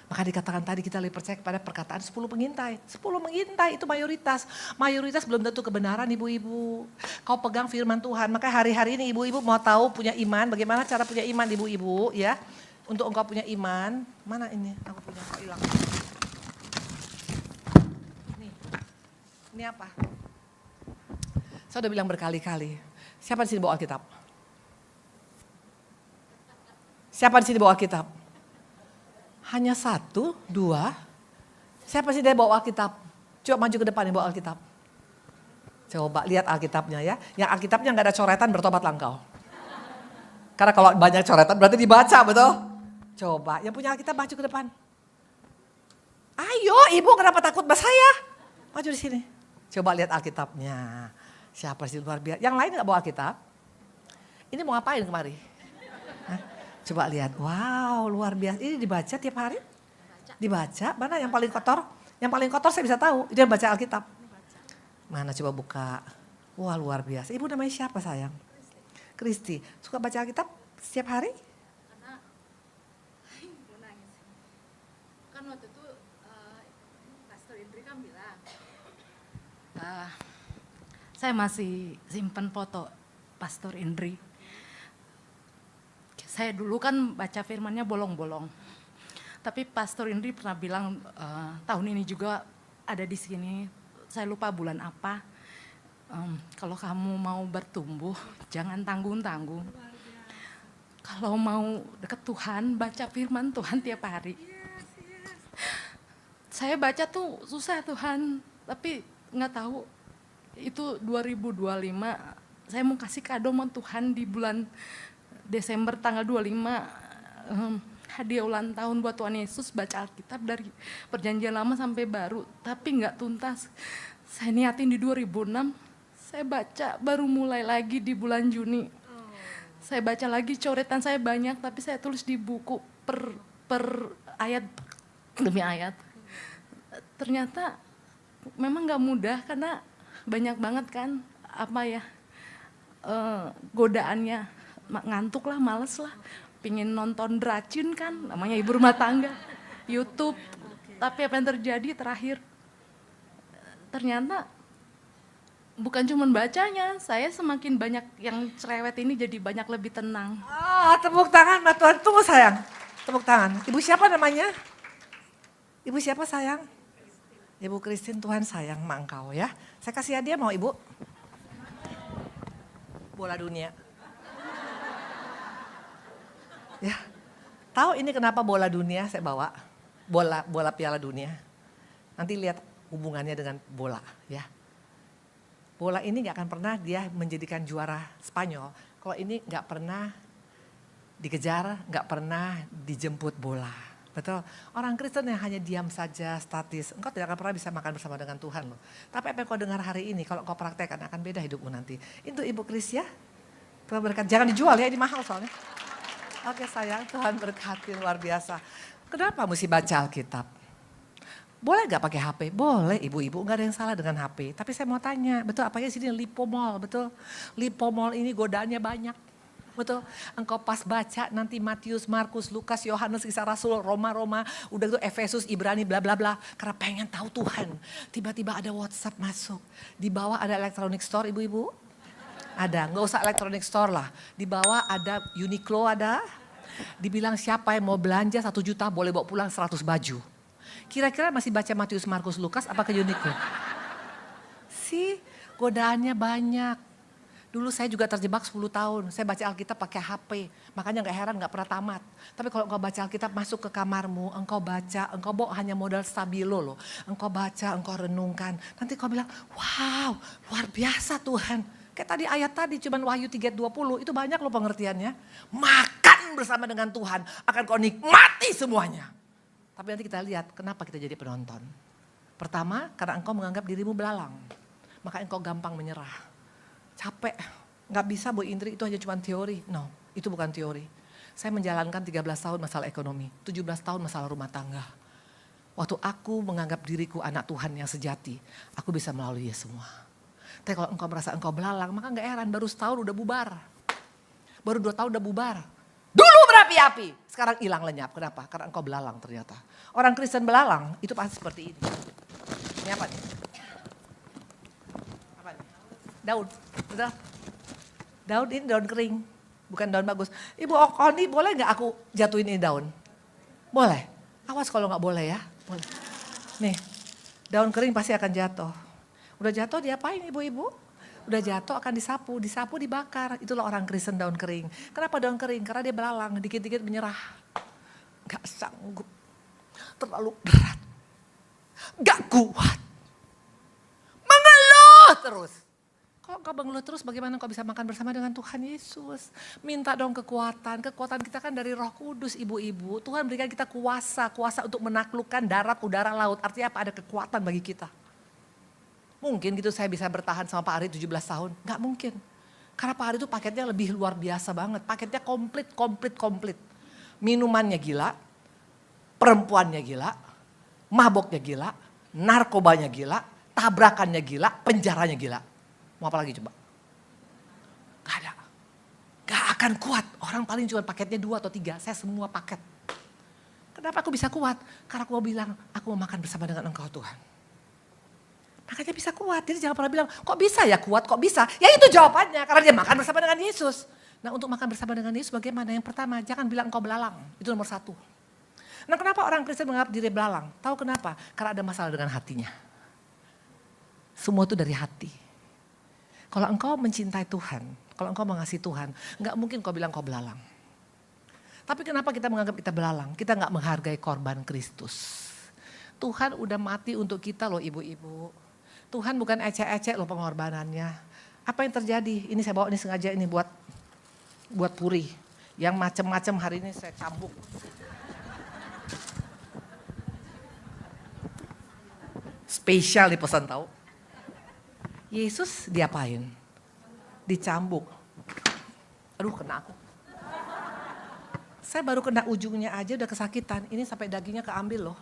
Maka dikatakan tadi kita lebih percaya kepada perkataan 10 pengintai. 10 mengintai itu mayoritas. Mayoritas belum tentu kebenaran ibu-ibu. Kau pegang firman Tuhan. Maka hari-hari ini ibu-ibu mau tahu punya iman. Bagaimana cara punya iman ibu-ibu ya. Untuk engkau punya iman. Mana ini? Aku punya, kok hilang. Ini apa? Saya udah bilang berkali-kali. Siapa di sini bawa Alkitab? Siapa di sini bawa Alkitab? Hanya 1, 2. Siapa sih dia bawa Alkitab? Coba maju ke depan yang bawa Alkitab. Coba lihat Alkitabnya ya. Yang Alkitabnya nggak ada coretan, bertobatlah engkau. Karena kalau banyak coretan berarti dibaca, betul? Coba yang punya Alkitab maju ke depan. Ayo ibu, kenapa takut sama saya? Maju di sini. Coba lihat Alkitabnya. Siapa sih luar biasa? Yang lain nggak bawa Alkitab? Ini mau ngapain kemari? Hah? Coba lihat, wow luar biasa. Ini dibaca tiap hari? Dibaca, mana yang paling kotor? Yang paling kotor saya bisa tahu, dia baca Alkitab. Mana coba buka. Wah luar biasa. Ibu namanya siapa sayang? Kristi. Suka baca Alkitab setiap hari? Karena mau nangis. Kan waktu itu Pastor Indri kan bilang, saya masih simpen foto Pastor Indri. Saya dulu kan baca firmannya bolong-bolong. Tapi Pastor Indri pernah bilang tahun ini juga ada di sini. Saya lupa bulan apa. Kalau kamu mau bertumbuh, jangan tanggung-tanggung. Kalau mau deket Tuhan, baca firman Tuhan tiap hari. Saya baca tuh susah Tuhan, tapi nggak tahu itu 2025. Saya mau kasih kado sama Tuhan di bulan Desember tanggal 25, hadiah ulang tahun buat Tuhan Yesus, baca Alkitab dari perjanjian lama sampai baru, tapi nggak tuntas. Saya niatin di 2006, saya baca baru mulai lagi di bulan Juni. Saya baca lagi, coretan saya banyak, tapi saya tulis di buku per ayat demi ayat. Ternyata memang nggak mudah karena banyak banget kan godaannya. Ngantuk lah, males lah, pingin nonton Dracun kan, namanya ibu rumah tangga, YouTube. Tapi apa yang terjadi terakhir, ternyata bukan cuma bacanya, saya semakin banyak yang cerewet ini jadi banyak lebih tenang. Tepuk tangan Mbak Tuhan, tunggu sayang, tepuk tangan. Ibu siapa namanya? Ibu siapa sayang? Ibu Kristin, Tuhan sayang sama engkau ya. Saya kasih hadiah mau ibu? Bola dunia. Ya, tahu ini kenapa bola dunia saya bawa? Bola Piala Dunia. Nanti lihat hubungannya dengan bola ya. Bola ini gak akan pernah dia menjadikan juara Spanyol. Kalau ini gak pernah dikejar, gak pernah dijemput bola. Betul? Orang Kristen yang hanya diam saja, statis. Engkau tidak akan pernah bisa makan bersama dengan Tuhan loh. Tapi apa yang kau dengar hari ini, kalau kau praktekkan akan beda hidupmu nanti. Itu Ibu Kris ya. Tuhan berkat, jangan dijual ya, ini mahal soalnya. Oke sayang, Tuhan berkati luar biasa. Kenapa mesti baca Alkitab? Boleh gak pakai HP? Boleh ibu-ibu, gak ada yang salah dengan HP. Tapi saya mau tanya, betul apanya sini lipomol, betul? Lipomol ini godaannya banyak, betul? Engkau pas baca nanti Matius, Markus, Lukas, Yohanes, Kisah Rasul, Roma, udah itu Efesus, Ibrani, bla bla bla. Karena pengen tahu Tuhan. Tiba-tiba ada WhatsApp masuk. Di bawah ada electronic store ibu-ibu. Ada, nggak usah electronic store lah. Di bawah ada Uniqlo ada. Dibilang siapa yang mau belanja 1 juta boleh bawa pulang 100 baju. Kira-kira masih baca Matius, Markus, Lukas apa ke Uniqlo? Godaannya banyak. Dulu saya juga terjebak 10 tahun. Saya baca Alkitab pakai HP. Makanya gak heran gak pernah tamat. Tapi kalau engkau baca Alkitab masuk ke kamarmu. Engkau baca, engkau bawa hanya modal stabilo loh. Engkau baca, engkau renungkan. Nanti kau bilang, wow luar biasa Tuhan. Kayak tadi ayat tadi cuman Wahyu 3:20 itu banyak loh pengertiannya. Makan bersama dengan Tuhan akan kau nikmati semuanya. Tapi nanti kita lihat kenapa kita jadi penonton. Pertama karena engkau menganggap dirimu belalang. Maka engkau gampang menyerah. Capek, gak bisa Bu Indri itu hanya cuma teori. No, itu bukan teori. Saya menjalankan 13 tahun masalah ekonomi, 17 tahun masalah rumah tangga. Waktu aku menganggap diriku anak Tuhan yang sejati, aku bisa melalui semua. Tapi kalau engkau merasa engkau belalang, maka gak heran baru setahun udah bubar. Baru 2 tahun udah bubar. Dulu berapi-api, sekarang hilang lenyap. Kenapa? Karena engkau belalang ternyata. Orang Kristen belalang itu pasti seperti ini. Ini apa nih? Apa nih? Daun, betul? Daun ini daun kering, bukan daun bagus. Ibu Okoni boleh gak aku jatuhin ini daun? Boleh. Awas kalau gak boleh ya. Boleh. Nih, daun kering pasti akan jatuh. Udah jatuh diapain ibu-ibu? Udah jatuh akan disapu dibakar. Itulah orang Kristen daun kering. Kenapa daun kering? Karena dia belalang, dikit-dikit menyerah. Gak sanggup, terlalu berat, gak kuat. Mengeluh terus. Kalau kau mengeluh terus bagaimana kau bisa makan bersama dengan Tuhan Yesus? Minta dong kekuatan. Kekuatan kita kan dari Roh Kudus ibu-ibu. Tuhan berikan kita kuasa untuk menaklukkan darat, udara, laut. Artinya apa? Ada kekuatan bagi kita. Mungkin gitu saya bisa bertahan sama Pak Ari 17 tahun. Gak mungkin. Karena Pak Ari itu paketnya lebih luar biasa banget. Paketnya komplit. Minumannya gila, perempuannya gila, maboknya gila, narkobanya gila, tabrakannya gila, penjaranya gila. Mau apa lagi coba? Gak ada. Gak akan kuat. Orang paling cuma paketnya 2 atau 3. Saya semua paket. Kenapa aku bisa kuat? Karena aku mau bilang, aku mau makan bersama dengan Engkau Tuhan. Makanya bisa kuat. Jadi jangan pernah bilang, kok bisa ya kuat, kok bisa? Ya itu jawabannya, karena dia makan bersama dengan Yesus. Nah untuk makan bersama dengan Yesus bagaimana? Yang pertama, jangan bilang engkau belalang. Itu nomor 1. Nah kenapa orang Kristen menganggap diri belalang? Tahu kenapa? Karena ada masalah dengan hatinya. Semua itu dari hati. Kalau engkau mencintai Tuhan, kalau engkau mengasihi Tuhan, gak mungkin kau bilang kau belalang. Tapi kenapa kita menganggap kita belalang? Kita gak menghargai korban Kristus. Tuhan udah mati untuk kita loh ibu-ibu. Tuhan bukan ecek-ecek loh pengorbanannya. Apa yang terjadi? Ini saya bawa ini sengaja ini buat puri. Yang macam-macam hari ini saya cambuk. Spesial dipesan tahu. Yesus diapain? Dicambuk. Aduh kena aku. Saya baru kena ujungnya aja udah kesakitan. Ini sampai dagingnya keambil loh.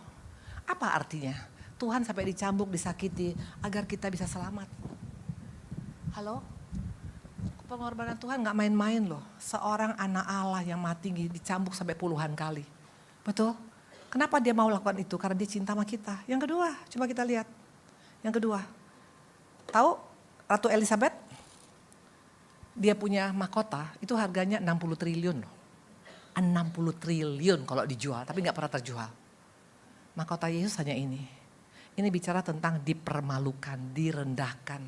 Apa artinya? Tuhan sampai dicambuk, disakiti agar kita bisa selamat. Halo? Pengorbanan Tuhan gak main-main loh. Seorang anak Allah yang mati dicambuk sampai puluhan kali. Betul? Kenapa dia mau lakukan itu? Karena dia cinta sama kita. Yang kedua, coba kita lihat. Yang kedua, tahu Ratu Elizabeth? Dia punya mahkota, itu harganya 60 triliun loh. 60 triliun kalau dijual, tapi gak pernah terjual. Mahkota Yesus hanya ini. Ini bicara tentang dipermalukan, direndahkan.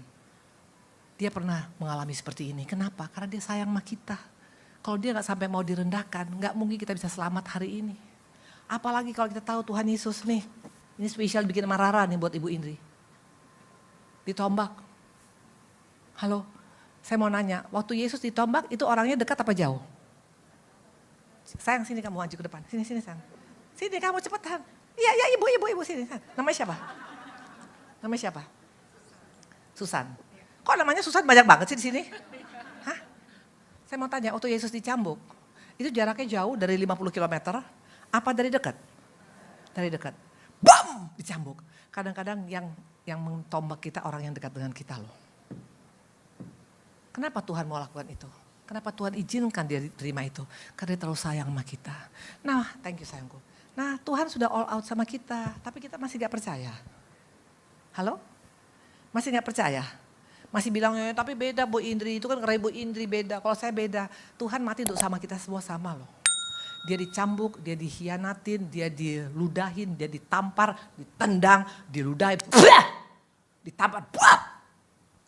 Dia pernah mengalami seperti ini. Kenapa? Karena dia sayang sama kita. Kalau dia gak sampai mau direndahkan, gak mungkin kita bisa selamat hari ini. Apalagi kalau kita tahu Tuhan Yesus nih. Ini spesial bikin marah nih buat Ibu Indri. Ditombak. Halo, saya mau nanya, waktu Yesus ditombak itu orangnya dekat apa jauh? Sayang sini kamu maju ke depan, sini sayang. Sini kamu cepetan. Iya ibu sini. Namanya siapa? Namanya siapa? Susan. Kok namanya Susan banyak banget sih di sini? Hah? Saya mau tanya, waktu Yesus dicambuk, itu jaraknya jauh dari 50 km, apa dari dekat? Dari dekat. Bam! Dicambuk. Kadang-kadang yang mentombak kita orang yang dekat dengan kita loh. Kenapa Tuhan mau lakukan itu? Kenapa Tuhan izinkan dia terima itu? Karena dia terlalu sayang sama kita. Nah, thank you sayangku. Nah, Tuhan sudah all out sama kita, tapi kita masih gak percaya. Halo? Masih gak percaya? Masih bilang, tapi beda Bu Indri, itu kan karena Bu Indri beda. Kalau saya beda, Tuhan mati untuk sama kita semua sama loh. Dia dicambuk, dia dikhianatin, dia diludahin, dia ditampar, ditendang, diludahin, ditampar,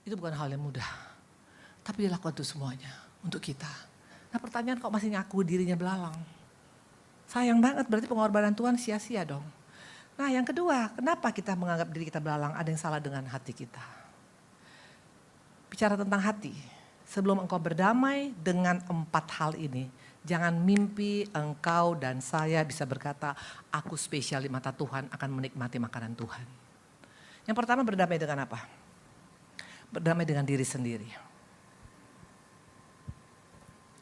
itu bukan hal yang mudah. Tapi dia lakukan itu semuanya untuk kita. Nah pertanyaan kok masih ngaku dirinya belalang? Sayang banget, berarti pengorbanan Tuhan sia-sia dong. Nah yang kedua, kenapa kita menganggap diri kita belalang? Ada yang salah dengan hati kita. Bicara tentang hati, sebelum engkau berdamai dengan 4 hal ini, jangan mimpi engkau dan saya bisa berkata, aku spesial di mata Tuhan akan menikmati makanan Tuhan. Yang pertama berdamai dengan apa? Berdamai dengan diri sendiri.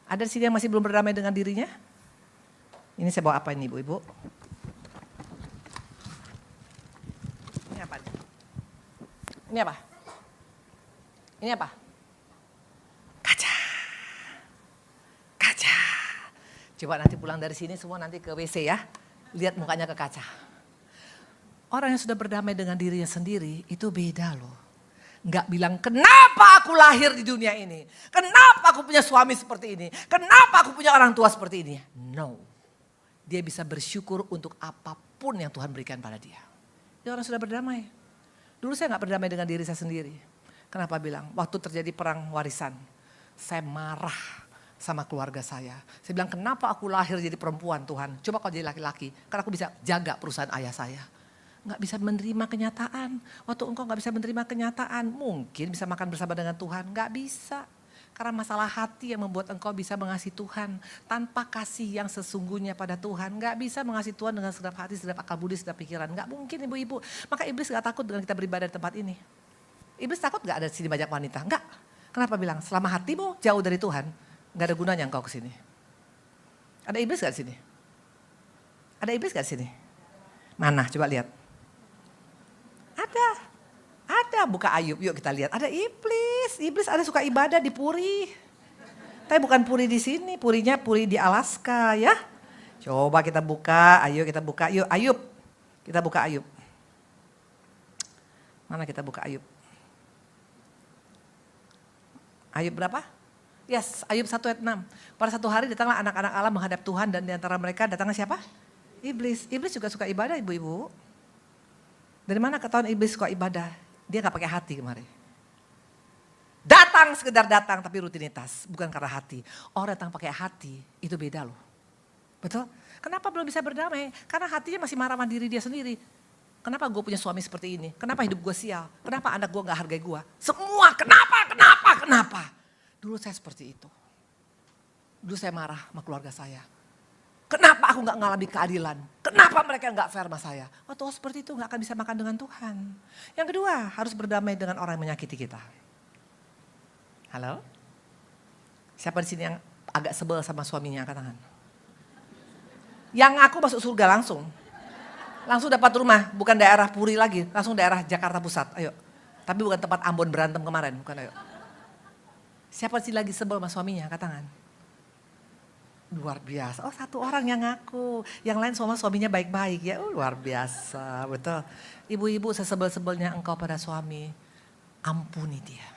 Ada di sini yang masih belum berdamai dengan dirinya? Ini saya bawa apa ini ibu-ibu? Ini apa? Ini apa? Ini apa? Kaca. Coba nanti pulang dari sini semua nanti ke WC ya. Lihat mukanya ke kaca. Orang yang sudah berdamai dengan dirinya sendiri itu beda loh. Nggak bilang kenapa aku lahir di dunia ini. Kenapa aku punya suami seperti ini. Kenapa aku punya orang tua seperti ini. No. Dia bisa bersyukur untuk apapun yang Tuhan berikan pada dia. Dia orang sudah berdamai. Dulu saya nggak berdamai dengan diri saya sendiri. Kenapa bilang? Waktu terjadi perang warisan. Saya marah sama keluarga saya. Saya bilang kenapa aku lahir jadi perempuan Tuhan. Coba kalau jadi laki-laki. Karena aku bisa jaga perusahaan ayah saya. Nggak bisa menerima kenyataan. Waktu engkau nggak bisa menerima kenyataan. Mungkin bisa makan bersama dengan Tuhan. Nggak bisa. Karena masalah hati yang membuat engkau bisa mengasihi Tuhan. Tanpa kasih yang sesungguhnya pada Tuhan. Nggak bisa mengasihi Tuhan dengan segenap hati, segenap akal budi, segenap pikiran. Nggak mungkin ibu-ibu. Maka iblis nggak takut dengan kita beribadah di tempat ini. Iblis takut nggak ada di sini banyak wanita? Nggak. Kenapa bilang? Selama hatimu jauh dari Tuhan. Nggak ada gunanya engkau ke sini. Ada iblis nggak di sini? Ada iblis nggak di sini? Mana? Coba lihat. Ada. Ada, buka Ayub, yuk kita lihat. Ada iblis, iblis ada suka ibadah di Puri. Tapi bukan Puri di sini, Purinya Puri di Alaska ya. Coba kita buka, ayo kita buka, yuk Ayub. Kita buka Ayub. Mana kita buka Ayub? Ayub berapa? Yes, Ayub 1 ayat 6. Pada satu hari datanglah anak-anak Allah menghadap Tuhan dan di antara mereka datanglah siapa? Iblis. Iblis juga suka ibadah ibu-ibu. Dari mana ketahuan iblis suka ibadah? Dia gak pakai hati kemarin. Datang sekedar datang tapi rutinitas. Bukan karena hati. Orang datang pakai hati itu beda loh. Betul? Kenapa belum bisa berdamai? Karena hatinya masih marah sama diri dia sendiri. Kenapa gue punya suami seperti ini? Kenapa hidup gue sial? Kenapa anak gue gak hargai gue? Semua kenapa? Dulu saya seperti itu. Dulu saya marah sama keluarga saya. Kenapa aku gak ngalami keadilan? Kenapa mereka gak fair sama saya? Waktu seperti itu gak akan bisa makan dengan Tuhan. Yang kedua, harus berdamai dengan orang yang menyakiti kita. Halo? Siapa di sini yang agak sebel sama suaminya? Angkat tangan. Yang aku masuk surga langsung. Langsung dapat rumah, bukan daerah Puri lagi. Langsung daerah Jakarta Pusat, ayo. Tapi bukan tempat Ambon berantem kemarin, bukan ayo. Siapa di sini lagi sebel sama suaminya? Angkat tangan. Luar biasa. Oh, satu orang yang ngaku. Yang lain suaminya baik-baik ya. Oh, luar biasa. Betul. Ibu-ibu sesebel-sebelnya engkau pada suami. Ampuni dia.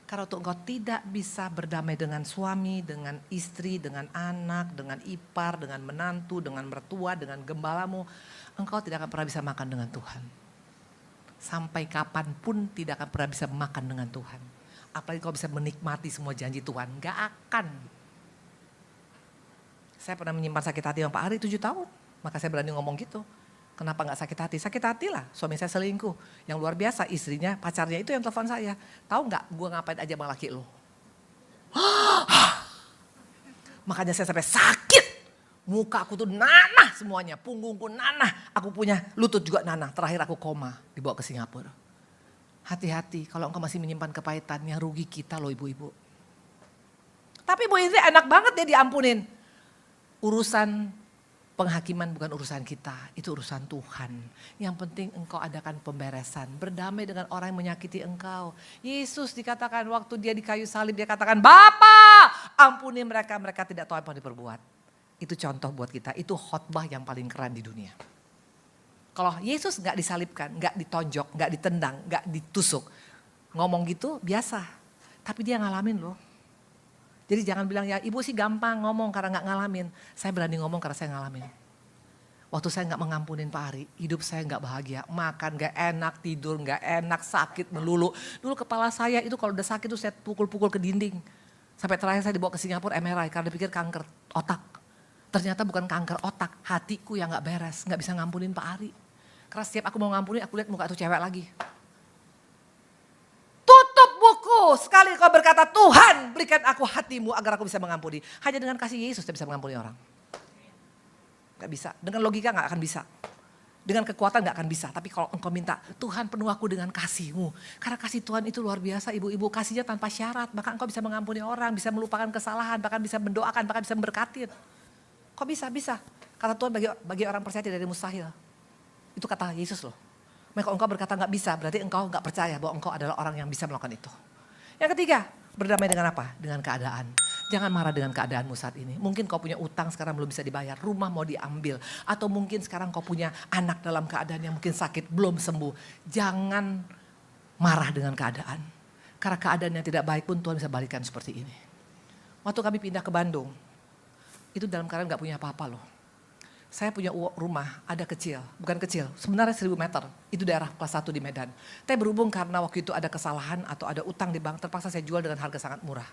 Karena untuk engkau tidak bisa berdamai dengan suami, dengan istri, dengan anak, dengan ipar, dengan menantu, dengan mertua, dengan gembalamu. Engkau tidak akan pernah bisa makan dengan Tuhan. Sampai kapanpun tidak akan pernah bisa makan dengan Tuhan. Apalagi kau bisa menikmati semua janji Tuhan. Gak akan. Saya pernah menyimpan sakit hati sama Pak Ari 7 tahun. Maka saya berani ngomong gitu. Kenapa gak sakit hati? Sakit hati lah. Suami saya selingkuh. Yang luar biasa istrinya, pacarnya itu yang telepon saya. Tahu gak gue ngapain aja sama laki lo? Makanya saya sampai sakit. Muka aku tuh nanah semuanya. Punggungku nanah. Aku punya lutut juga nanah. Terakhir aku koma. Dibawa ke Singapura. Hati-hati kalau engkau masih menyimpan kepahitan. Yang rugi kita loh ibu-ibu. Tapi Bu Indri enak banget dia diampunin. Urusan penghakiman bukan urusan kita, itu urusan Tuhan. Yang penting engkau adakan pemberesan, berdamai dengan orang yang menyakiti engkau. Yesus dikatakan waktu dia di kayu salib, dia katakan, Bapa ampuni mereka, mereka tidak tahu apa yang diperbuat. Itu contoh buat kita, itu khotbah yang paling keren di dunia. Kalau Yesus gak disalibkan, gak ditonjok, gak ditendang, gak ditusuk. Ngomong gitu biasa, tapi dia ngalamin loh. Jadi jangan bilang ya ibu sih gampang ngomong karena gak ngalamin. Saya berani ngomong karena saya ngalamin. Waktu saya gak mengampunin Pak Ari, hidup saya gak bahagia. Makan gak enak, tidur gak enak, sakit melulu. Dulu kepala saya itu kalau udah sakit tuh saya pukul-pukul ke dinding. Sampai terakhir saya dibawa ke Singapura MRI karena dipikir kanker otak. Ternyata bukan kanker otak, hatiku yang gak beres. Gak bisa ngampunin Pak Ari. Karena setiap aku mau ngampunin aku lihat muka tuh cewek lagi. Sekali kau berkata Tuhan berikan aku hatimu agar aku bisa mengampuni. Hanya dengan kasih Yesus saya bisa mengampuni orang. Gak bisa, dengan logika gak akan bisa. Dengan kekuatan gak akan bisa. Tapi kalau engkau minta Tuhan penuh aku dengan kasihmu. Karena kasih Tuhan itu luar biasa ibu-ibu. Kasihnya tanpa syarat. Maka engkau bisa mengampuni orang, bisa melupakan kesalahan. Bahkan bisa mendoakan, bahkan bisa memberkatin. Kok bisa? Kata Tuhan bagi orang percaya tidak ada mustahil. Itu kata Yesus loh. Maka kalau engkau berkata gak bisa berarti engkau gak percaya bahwa engkau adalah orang yang bisa melakukan itu. Yang ketiga, berdamai dengan apa? Dengan keadaan. Jangan marah dengan keadaanmu saat ini. Mungkin kau punya utang sekarang belum bisa dibayar, rumah mau diambil. Atau mungkin sekarang kau punya anak dalam keadaan yang mungkin sakit, belum sembuh. Jangan marah dengan keadaan. Karena keadaan yang tidak baik pun Tuhan bisa balikan seperti ini. Waktu kami pindah ke Bandung, itu dalam keadaan gak punya apa-apa loh. Saya punya rumah, ada kecil, bukan kecil, sebenarnya 1000 meter. Itu daerah kelas 1 di Medan. Tapi berhubung karena waktu itu ada kesalahan atau ada utang di bank, terpaksa saya jual dengan harga sangat murah.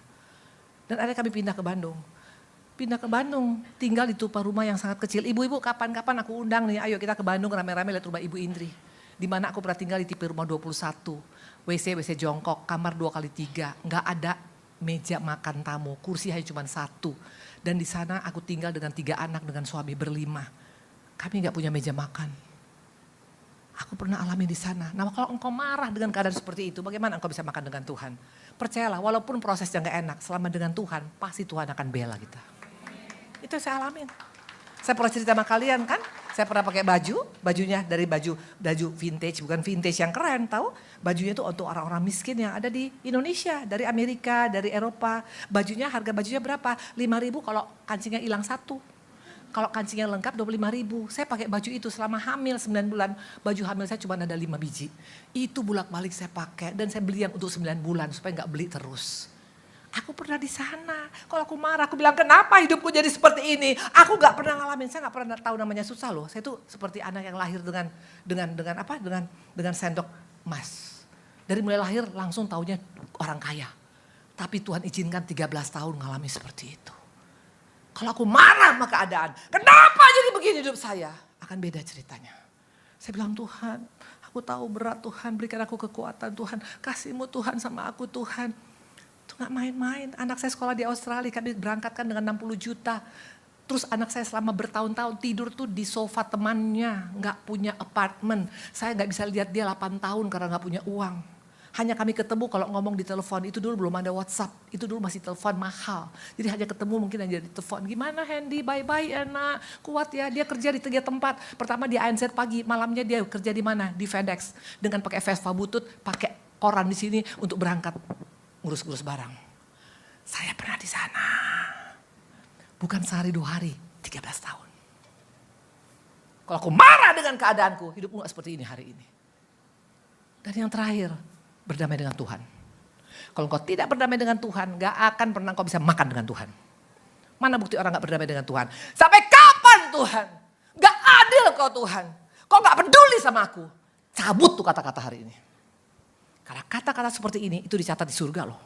Dan akhirnya kami pindah ke Bandung. Pindah ke Bandung, tinggal di tupa rumah yang sangat kecil. Ibu-ibu kapan-kapan aku undang nih, ayo kita ke Bandung rame-rame lihat rumah Ibu Indri. Di mana aku pernah tinggal di tipe rumah 21. WC jongkok, kamar 2x3. Nggak ada meja makan tamu, kursi hanya cuma 1. Dan di sana aku tinggal dengan 3 anak dengan suami berlima. Kami nggak punya meja makan. Aku pernah alami di sana. Nah kalau engkau marah dengan keadaan seperti itu, bagaimana engkau bisa makan dengan Tuhan? Percayalah, walaupun prosesnya gak enak, selama dengan Tuhan, pasti Tuhan akan bela kita. Itu yang saya alamin. Saya pernah cerita sama kalian kan, saya pernah pakai bajunya dari baju vintage, bukan vintage yang keren, tahu? Bajunya itu untuk orang-orang miskin yang ada di Indonesia, dari Amerika, dari Eropa. Harga bajunya berapa? 5.000 kalau kancingnya hilang 1. Kalau kancingnya lengkap 25.000. Saya pakai baju itu selama hamil 9 bulan. Baju hamil saya cuma ada 5 biji. Itu bolak-balik saya pakai dan saya beli yang untuk 9 bulan supaya nggak beli terus. Aku pernah di sana. Kalau aku marah, aku bilang kenapa hidupku jadi seperti ini? Aku nggak pernah ngalamin. Saya nggak pernah tahu namanya susah loh. Saya tuh seperti anak yang lahir dengan sendok emas. Dari mulai lahir langsung taunya orang kaya. Tapi Tuhan izinkan 13 tahun ngalami seperti itu. Kalau aku marah sama keadaan, kenapa jadi begini hidup saya? Akan beda ceritanya. Saya bilang Tuhan, aku tahu berat Tuhan, berikan aku kekuatan Tuhan. Kasih-Mu Tuhan sama aku Tuhan. Itu gak main-main. Anak saya sekolah di Australia, kami berangkatkan dengan 60 juta. Terus anak saya selama bertahun-tahun tidur tuh di sofa temannya, gak punya apartemen. Saya gak bisa lihat dia 8 tahun karena gak punya uang. Hanya kami ketemu kalau ngomong di telepon, itu dulu belum ada WhatsApp, itu dulu masih telepon mahal. Jadi hanya ketemu mungkin hanya di telepon, gimana Hendy, bye-bye enak, kuat ya, dia kerja di 3 tempat. Pertama di ANZ pagi, malamnya dia kerja di mana? Di FedEx. Dengan pakai Vespa butut, pakai koran di sini untuk berangkat ngurus-ngurus barang. Saya pernah di sana. Bukan sehari 2 hari, 13 tahun. Kalau aku marah dengan keadaanku, hidupku gak seperti ini hari ini. Dan yang terakhir, berdamai dengan Tuhan. Kalau engkau tidak berdamai dengan Tuhan, gak akan pernah engkau bisa makan dengan Tuhan. Mana bukti orang gak berdamai dengan Tuhan? Sampai kapan Tuhan? Gak adil kau Tuhan. Kau gak peduli sama aku. Cabut tuh kata-kata hari ini. Karena kata-kata seperti ini itu dicatat di surga loh.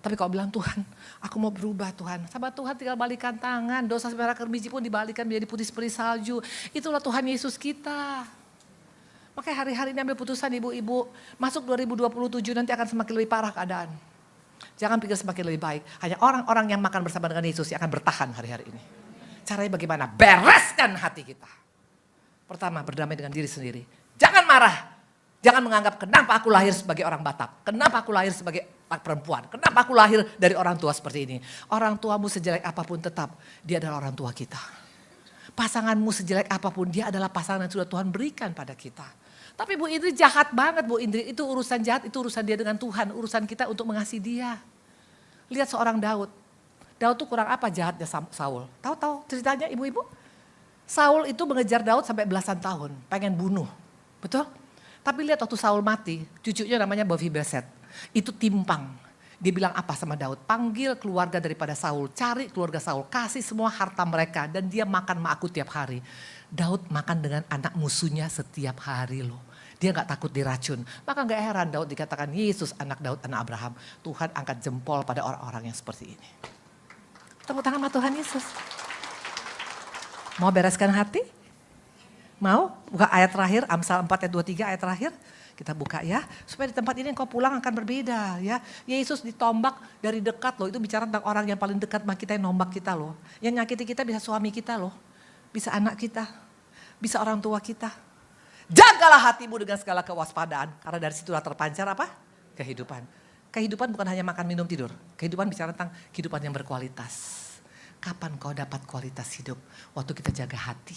Tapi kau bilang Tuhan, aku mau berubah Tuhan. Sama Tuhan tinggal balikan tangan. Dosa merah kermiji pun dibalikan menjadi putih seperti salju. Itulah Tuhan Yesus kita. Makanya hari-hari ini ambil putusan ibu-ibu, masuk 2027 nanti akan semakin lebih parah keadaan. Jangan pikir semakin lebih baik. Hanya orang-orang yang makan bersama dengan Yesus yang akan bertahan hari-hari ini. Caranya bagaimana? Bereskan hati kita. Pertama, berdamai dengan diri sendiri. Jangan marah. Jangan menganggap kenapa aku lahir sebagai orang Batak. Kenapa aku lahir sebagai perempuan. Kenapa aku lahir dari orang tua seperti ini. Orang tuamu sejelek apapun tetap dia adalah orang tua kita. Pasanganmu sejelek apapun dia adalah pasangan yang sudah Tuhan berikan pada kita. Tapi Bu Indri jahat banget Bu Indri, itu urusan jahat, itu urusan dia dengan Tuhan, urusan kita untuk mengasihi dia. Lihat seorang Daud, Daud tuh kurang apa jahatnya Saul? Tahu-tahu ceritanya ibu-ibu? Saul itu mengejar Daud sampai belasan tahun, pengen bunuh, betul? Tapi lihat waktu Saul mati, cucunya namanya Mephiboset, itu timpang. Dia bilang apa sama Daud? Panggil keluarga daripada Saul, cari keluarga Saul, kasih semua harta mereka dan dia makan sama aku tiap hari. Daud makan dengan anak musuhnya setiap hari loh. Dia gak takut diracun. Maka gak heran Daud dikatakan Yesus anak Daud, anak Abraham. Tuhan angkat jempol pada orang-orang yang seperti ini. Tepuk tangan sama Tuhan Yesus. Mau bereskan hati? Mau? Buka ayat terakhir, Amsal 4 ayat 23 ayat terakhir. Kita buka ya, supaya di tempat ini kau pulang akan berbeda ya. Yesus ditombak dari dekat loh, itu bicara tentang orang yang paling dekat sama kita yang nombak kita loh. Yang nyakiti kita bisa suami kita loh, bisa anak kita, bisa orang tua kita. Jagalah hatimu dengan segala kewaspadaan, karena dari situlah terpancar apa? Kehidupan. Kehidupan bukan hanya makan, minum, tidur. Kehidupan bicara tentang kehidupan yang berkualitas. Kapan kau dapat kualitas hidup? Waktu kita jaga hati.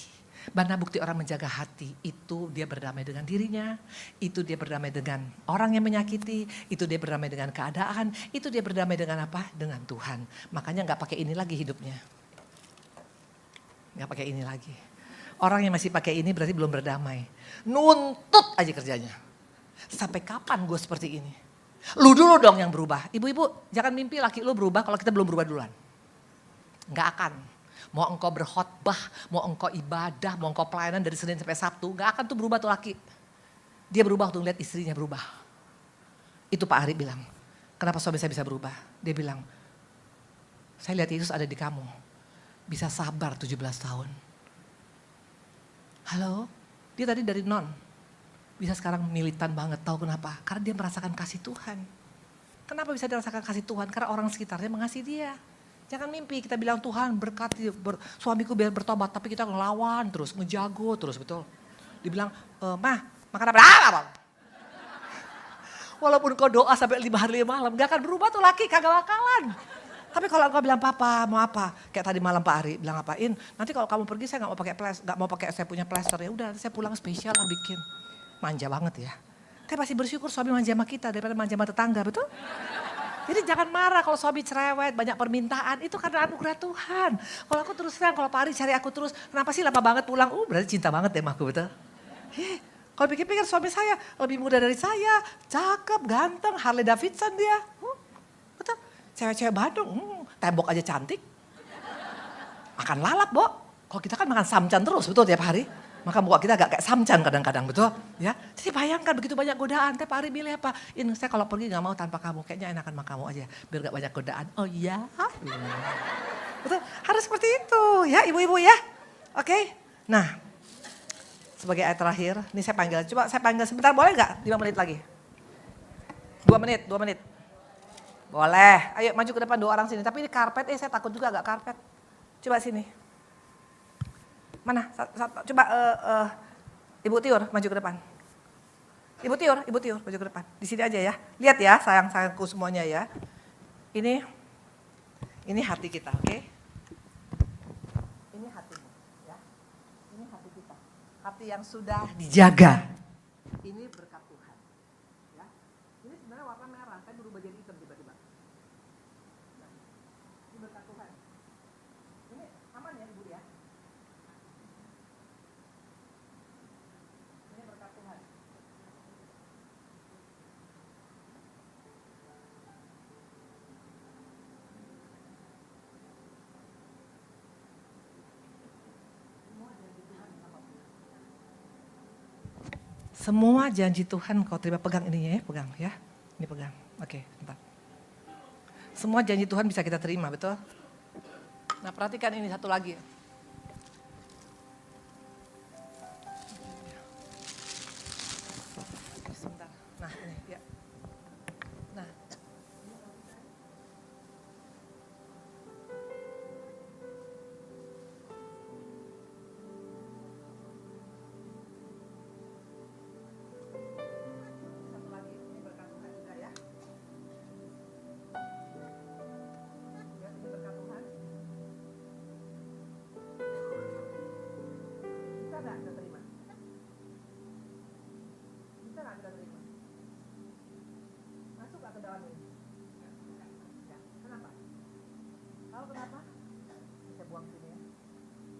Mana bukti orang menjaga hati? Itu dia berdamai dengan dirinya, itu dia berdamai dengan orang yang menyakiti, itu dia berdamai dengan keadaan, itu dia berdamai dengan apa? Dengan Tuhan. Makanya gak pakai ini lagi hidupnya. Gak pakai ini lagi. Orang yang masih pakai ini berarti belum berdamai. Nuntut aja kerjanya. Sampai kapan gue seperti ini? Lu dulu dong yang berubah. Ibu-ibu jangan mimpi laki lu berubah kalau kita belum berubah duluan. Gak akan. Mau engkau berkhotbah, mau engkau ibadah, mau engkau pelayanan dari Senin sampai Sabtu, gak akan tuh berubah tuh laki. Dia berubah waktu ngeliat istrinya berubah. Itu Pak Ari bilang, kenapa suami saya bisa berubah? Dia bilang, saya lihat Yesus ada di kamu. Bisa sabar 17 tahun. Halo, dia tadi dari non. Bisa sekarang militan banget, tahu kenapa? Karena dia merasakan kasih Tuhan. Kenapa bisa dirasakan kasih Tuhan? Karena orang sekitarnya mengasihi dia. Jangan mimpi kita bilang Tuhan berkati suamiku biar bertobat, tapi kita ngelawan terus, ngejago terus, betul. Dibilang, mah makan apa? Apa? Walaupun kau doa sampai 5 hari 5 malam, gak akan berubah tuh laki, kagak bakalan. Tapi kalau engkau bilang papa mau apa? Kayak tadi malam Pak Ari bilang apain? Nanti kalau kamu pergi saya nggak mau pakai saya punya plester, ya udah saya pulang spesial lah bikin. Manja banget ya. Tapi pasti bersyukur suami manja sama kita daripada manja sama tetangga, betul? Jadi jangan marah kalau suami cerewet, banyak permintaan, itu karena anugerah Tuhan. Kalau aku terus terang, kalau Pak Ari cari aku terus, kenapa sih lama banget pulang? Berarti cinta banget deh sama aku, betul? Kalau pikir-pikir suami saya lebih muda dari saya, cakep, ganteng, Harley Davidson dia. Betul? Cewek-cewek Bandung, tembok aja cantik. Makan lalap, Bo. Kalau kita kan makan samcan terus, betul tiap hari. Maka muka kita agak kayak samcan kadang-kadang, betul? Ya, jadi bayangkan begitu banyak godaan. Tapi Pak Ari milih apa? Ini saya kalau pergi gak mau tanpa kamu, kayaknya enakan sama kamu aja. Biar gak banyak godaan. Oh iya? Betul, harus seperti itu ya ibu-ibu ya. Oke, nah sebagai ayat terakhir, ini saya panggil. Coba saya panggil sebentar, boleh gak? 5 menit lagi. 2 menit. Boleh, ayo maju ke depan 2 orang sini. Tapi ini karpet, saya takut juga agak karpet. Coba sini. Mana? Coba Ibu Tiur maju ke depan. Ibu Tiur maju ke depan. Di sini aja ya. Lihat ya sayang-sayangku semuanya ya. Ini hati kita, oke? Ini hatimu ya. Ini hati kita. Hati yang sudah dijaga. Ini berkat Tuhan. Ya. Ini sebenarnya warna merah, saya berubah jadi hitam tiba-tiba. Nah, ini berkat Tuhan. Ini aman ya Ibu ya? Semua janji Tuhan kau terima, pegang ininya ya, pegang ya. Ini pegang, oke bentar. Semua janji Tuhan bisa kita terima, betul? Nah perhatikan ini satu lagi. Sebentar, nah ini ya. Nah.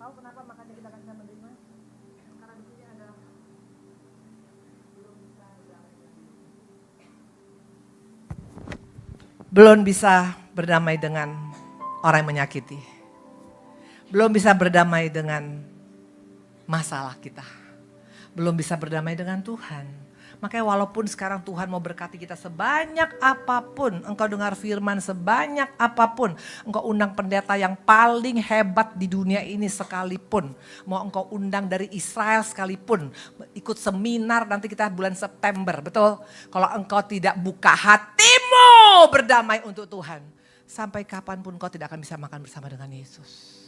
Tahu kenapa makanya kita akan bisa menerima? Karena di sini ada belum bisa berdamai dengan orang yang menyakiti. Belum bisa berdamai dengan masalah kita. Belum bisa berdamai dengan Tuhan. Makanya walaupun sekarang Tuhan mau berkati kita sebanyak apapun, engkau dengar firman sebanyak apapun, engkau undang pendeta yang paling hebat di dunia ini sekalipun, mau engkau undang dari Israel sekalipun, ikut seminar nanti kita bulan September, betul? Kalau engkau tidak buka hatimu berdamai untuk Tuhan, sampai kapanpun engkau tidak akan bisa makan bersama dengan Yesus.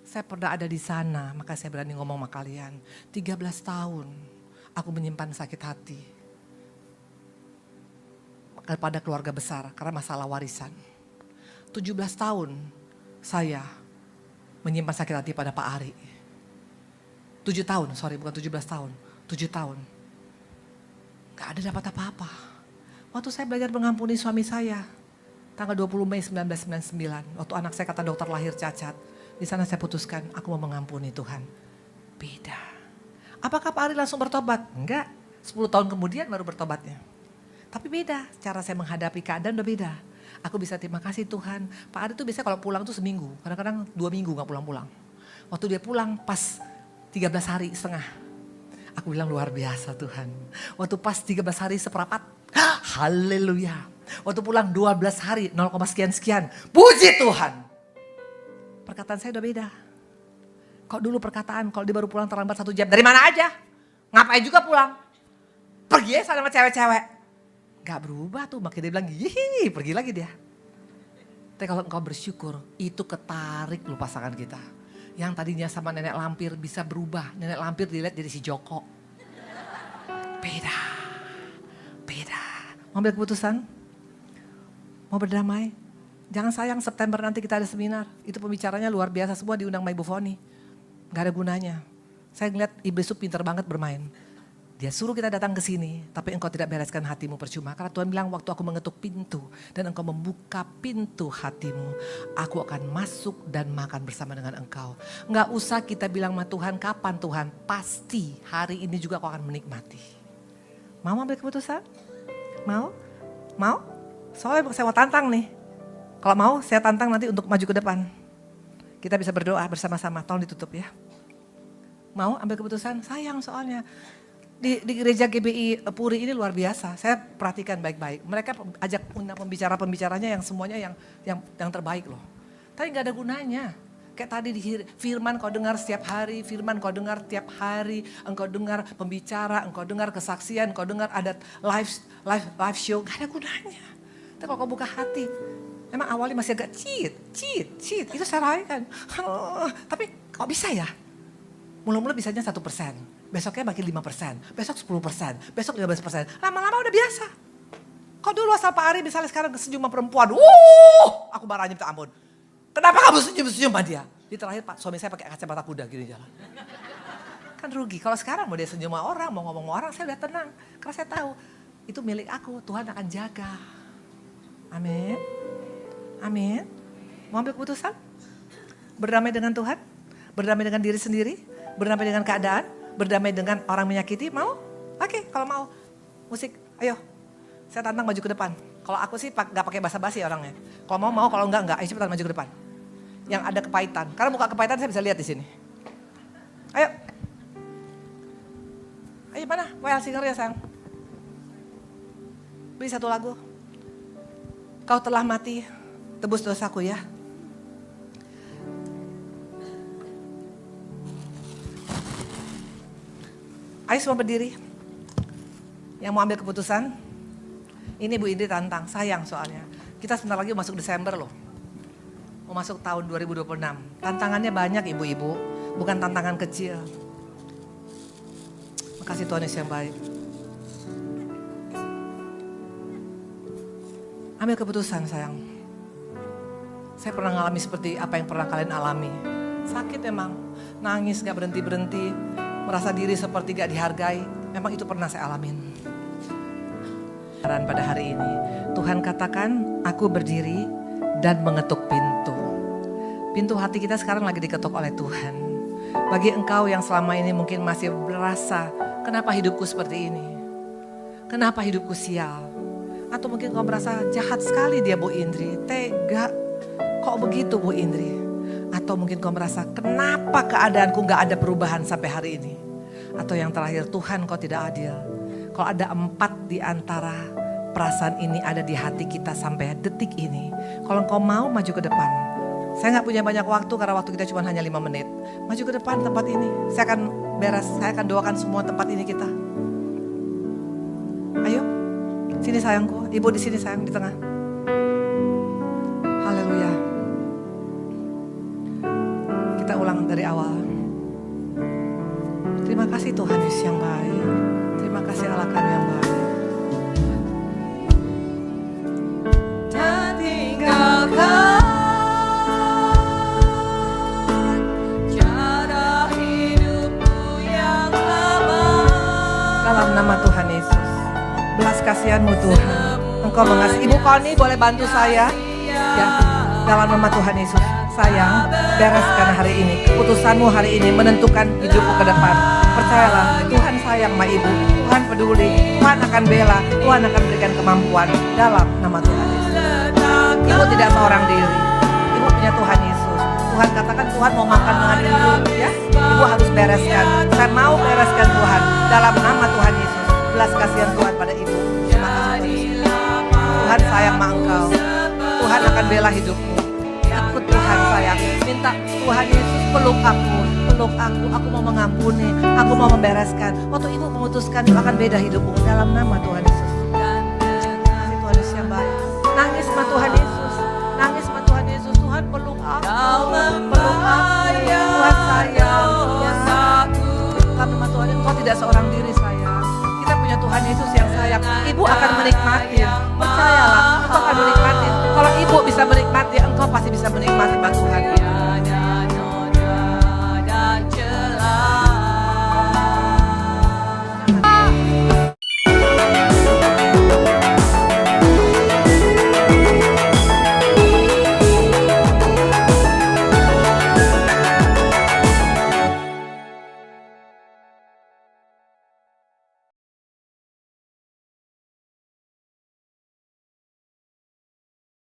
Saya pernah ada di sana, maka saya berani ngomong sama kalian, 13 tahun. Aku menyimpan sakit hati kepada keluarga besar karena masalah warisan. 17 tahun saya menyimpan sakit hati pada Pak Ari. 7 tahun, sorry bukan 17 tahun. 7 tahun. Gak ada dapat apa-apa. Waktu saya belajar mengampuni suami saya, tanggal 20 Mei 1999, waktu anak saya kata dokter lahir cacat, di sana saya putuskan, aku mau mengampuni Tuhan. Beda. Apakah Pak Ari langsung bertobat? Enggak, 10 tahun kemudian baru bertobatnya. Tapi beda, cara saya menghadapi keadaan udah beda. Aku bisa terima kasih Tuhan. Pak Ari tuh biasanya kalau pulang tuh seminggu, kadang-kadang 2 minggu gak pulang-pulang. Waktu dia pulang pas 13 hari setengah. Aku bilang luar biasa Tuhan. Waktu pas 13 hari seperempat, haleluya. Waktu pulang 12 hari, 0, sekian-sekian. Puji Tuhan. Perkataan saya udah beda. Kok dulu perkataan, kalau dia baru pulang terlambat 1 jam. Dari mana aja? Ngapain juga pulang? Pergi aja sama cewek-cewek. Gak berubah tuh, makanya dia bilang, hihi, pergi lagi dia. Tapi kalau engkau bersyukur, itu ketarik lu pasangan kita. Yang tadinya sama nenek lampir bisa berubah. Nenek lampir dilihat jadi si Joko. Beda. Beda. Mau ambil keputusan? Mau berdamai? Jangan sayang, September nanti kita ada seminar. Itu pembicaranya luar biasa, semua diundang sama Ibu Foni. Gak ada gunanya. Saya ngeliat Ibu Yesus pintar banget bermain. Dia suruh kita datang ke sini, tapi engkau tidak bereskan hatimu percuma. Karena Tuhan bilang waktu aku mengetuk pintu dan engkau membuka pintu hatimu, aku akan masuk dan makan bersama dengan engkau. Enggak usah kita bilang sama Tuhan, kapan Tuhan? Pasti hari ini juga kau akan menikmati. Mau ambil keputusan? Mau? Mau? Soalnya saya mau tantang nih. Kalau mau saya tantang nanti untuk maju ke depan. Kita bisa berdoa bersama-sama, tolong ditutup ya. Mau ambil keputusan? Sayang soalnya. Di gereja GBI Puri ini luar biasa. Saya perhatikan baik-baik. Mereka ajak pembicara-pembicaranya yang semuanya yang terbaik loh. Tapi gak ada gunanya. Kayak tadi di firman kau dengar setiap hari, firman kau dengar tiap hari, engkau dengar pembicara, engkau dengar kesaksian, engkau dengar ada live show, gak ada gunanya. Tapi kalau kau buka hati, emang awalnya masih agak cheat, itu saya rayakan. Tapi kok bisa ya? Mula-mula bisanya 1%. Besoknya makin 5%, besok 10%, besok 15%. Lama-lama udah biasa. Kok dulu asal Pak Ari misalnya sekarang senyum sama perempuan, aku marahnya minta ampun. Kenapa kamu senyum-senyum sama dia? Di terakhir Pak suami saya pakai kacamata kuda gini jalan. Kan rugi, kalau sekarang mau dia senyum sama orang, mau ngomong sama orang, saya udah tenang. Karena saya tahu, itu milik aku, Tuhan akan jaga. Amin. Amin. Mau ambil keputusan? Berdamai dengan Tuhan? Berdamai dengan diri sendiri? Berdamai dengan keadaan? Berdamai dengan orang menyakiti, mau? Oke, kalau mau. Musik, ayo. Saya tantang maju ke depan. Kalau aku sih gak pakai basa-basi orangnya. Kalau mau, kalau enggak. Ayo cepetan maju ke depan. Yang ada kepahitan. Karena muka kepahitan saya bisa lihat di sini. Ayo. Ayo mana? Well singer ya sayang. Beli satu lagu. Kau telah mati, tebus dosaku ya. Ayo semua berdiri. Yang mau ambil keputusan, ini Bu Indri tantang, sayang soalnya. Kita sebentar lagi masuk Desember loh. Mau masuk tahun 2026. Tantangannya banyak ibu-ibu, bukan tantangan kecil. Makasih Tuhan Yesus yang baik. Ambil keputusan sayang. Saya pernah ngalami seperti apa yang pernah kalian alami. Sakit emang, nangis gak berhenti-berhenti. Merasa diri seperti gak dihargai, memang itu pernah saya alamin. Pada hari ini, Tuhan katakan, aku berdiri dan mengetuk pintu. Pintu hati kita sekarang lagi diketuk oleh Tuhan. Bagi engkau yang selama ini mungkin masih berasa, kenapa hidupku seperti ini? Kenapa hidupku sial? Atau mungkin kau merasa jahat sekali dia Bu Indri, tega. Kok begitu Bu Indri? Atau mungkin kau merasa kenapa keadaanku gak ada perubahan sampai hari ini. Atau yang terakhir Tuhan kau tidak adil. Kalau ada 4 di antara perasaan ini ada di hati kita sampai detik ini. Kalau kau mau maju ke depan. Saya gak punya banyak waktu karena waktu kita cuma hanya 5 menit. Maju ke depan tempat ini. Saya akan beres, saya akan doakan semua tempat ini kita. Ayo, sini sayangku. Ibu di sini sayang, di tengah. Haleluya. Kita ulang dari awal. Terima kasih Tuhan Yesus yang baik. Terima kasih Allah kami yang baik. Tak tinggalkan cara hidupku dalam nama Tuhan Yesus. Belas kasihan-Mu Tuhan, Engkau mengasihi. Ibu Koni boleh bantu saya? Ya, dalam nama Tuhan Yesus. Sayang, bereskan hari ini. Keputusan-Mu hari ini menentukan hidupku ke depan. Percayalah, Tuhan sayang sama ibu. Tuhan peduli, Tuhan akan bela, Tuhan akan berikan kemampuan dalam nama Tuhan Yesus. Ibu tidak seorang diri, ibu punya Tuhan Yesus. Tuhan katakan Tuhan mau makan dengan ibu, ya. Ibu harus bereskan. Saya mau bereskan Tuhan dalam nama Tuhan Yesus. Belas kasihan Tuhan pada ibu. Terima kasih Tuhan Yesus. Tuhan sayang sama engkau. Tuhan akan bela hidupmu. Ikut Tuhan sayang. Minta Tuhan Yesus peluk aku. Peluk aku mau mengampuni, aku mau membereskan. Waktu ibu memutuskan akan beda hidupmu dalam nama Tuhan Yesus. Kasih Tuhan Yesus yang baik. Nangis sama Tuhan Yesus. Nangis sama Tuhan Yesus. Tuhan peluk aku. Peluk aku. Tuhan sayang. Dalam nama Tuhan, engkau tidak seorang diri sayang. Kita punya Tuhan Yesus yang sayang. Ibu akan menikmati. Percayalah, engkau akan menikmati. Kalau ibu bisa menikmati, engkau pasti bisa menikmati Tuhan.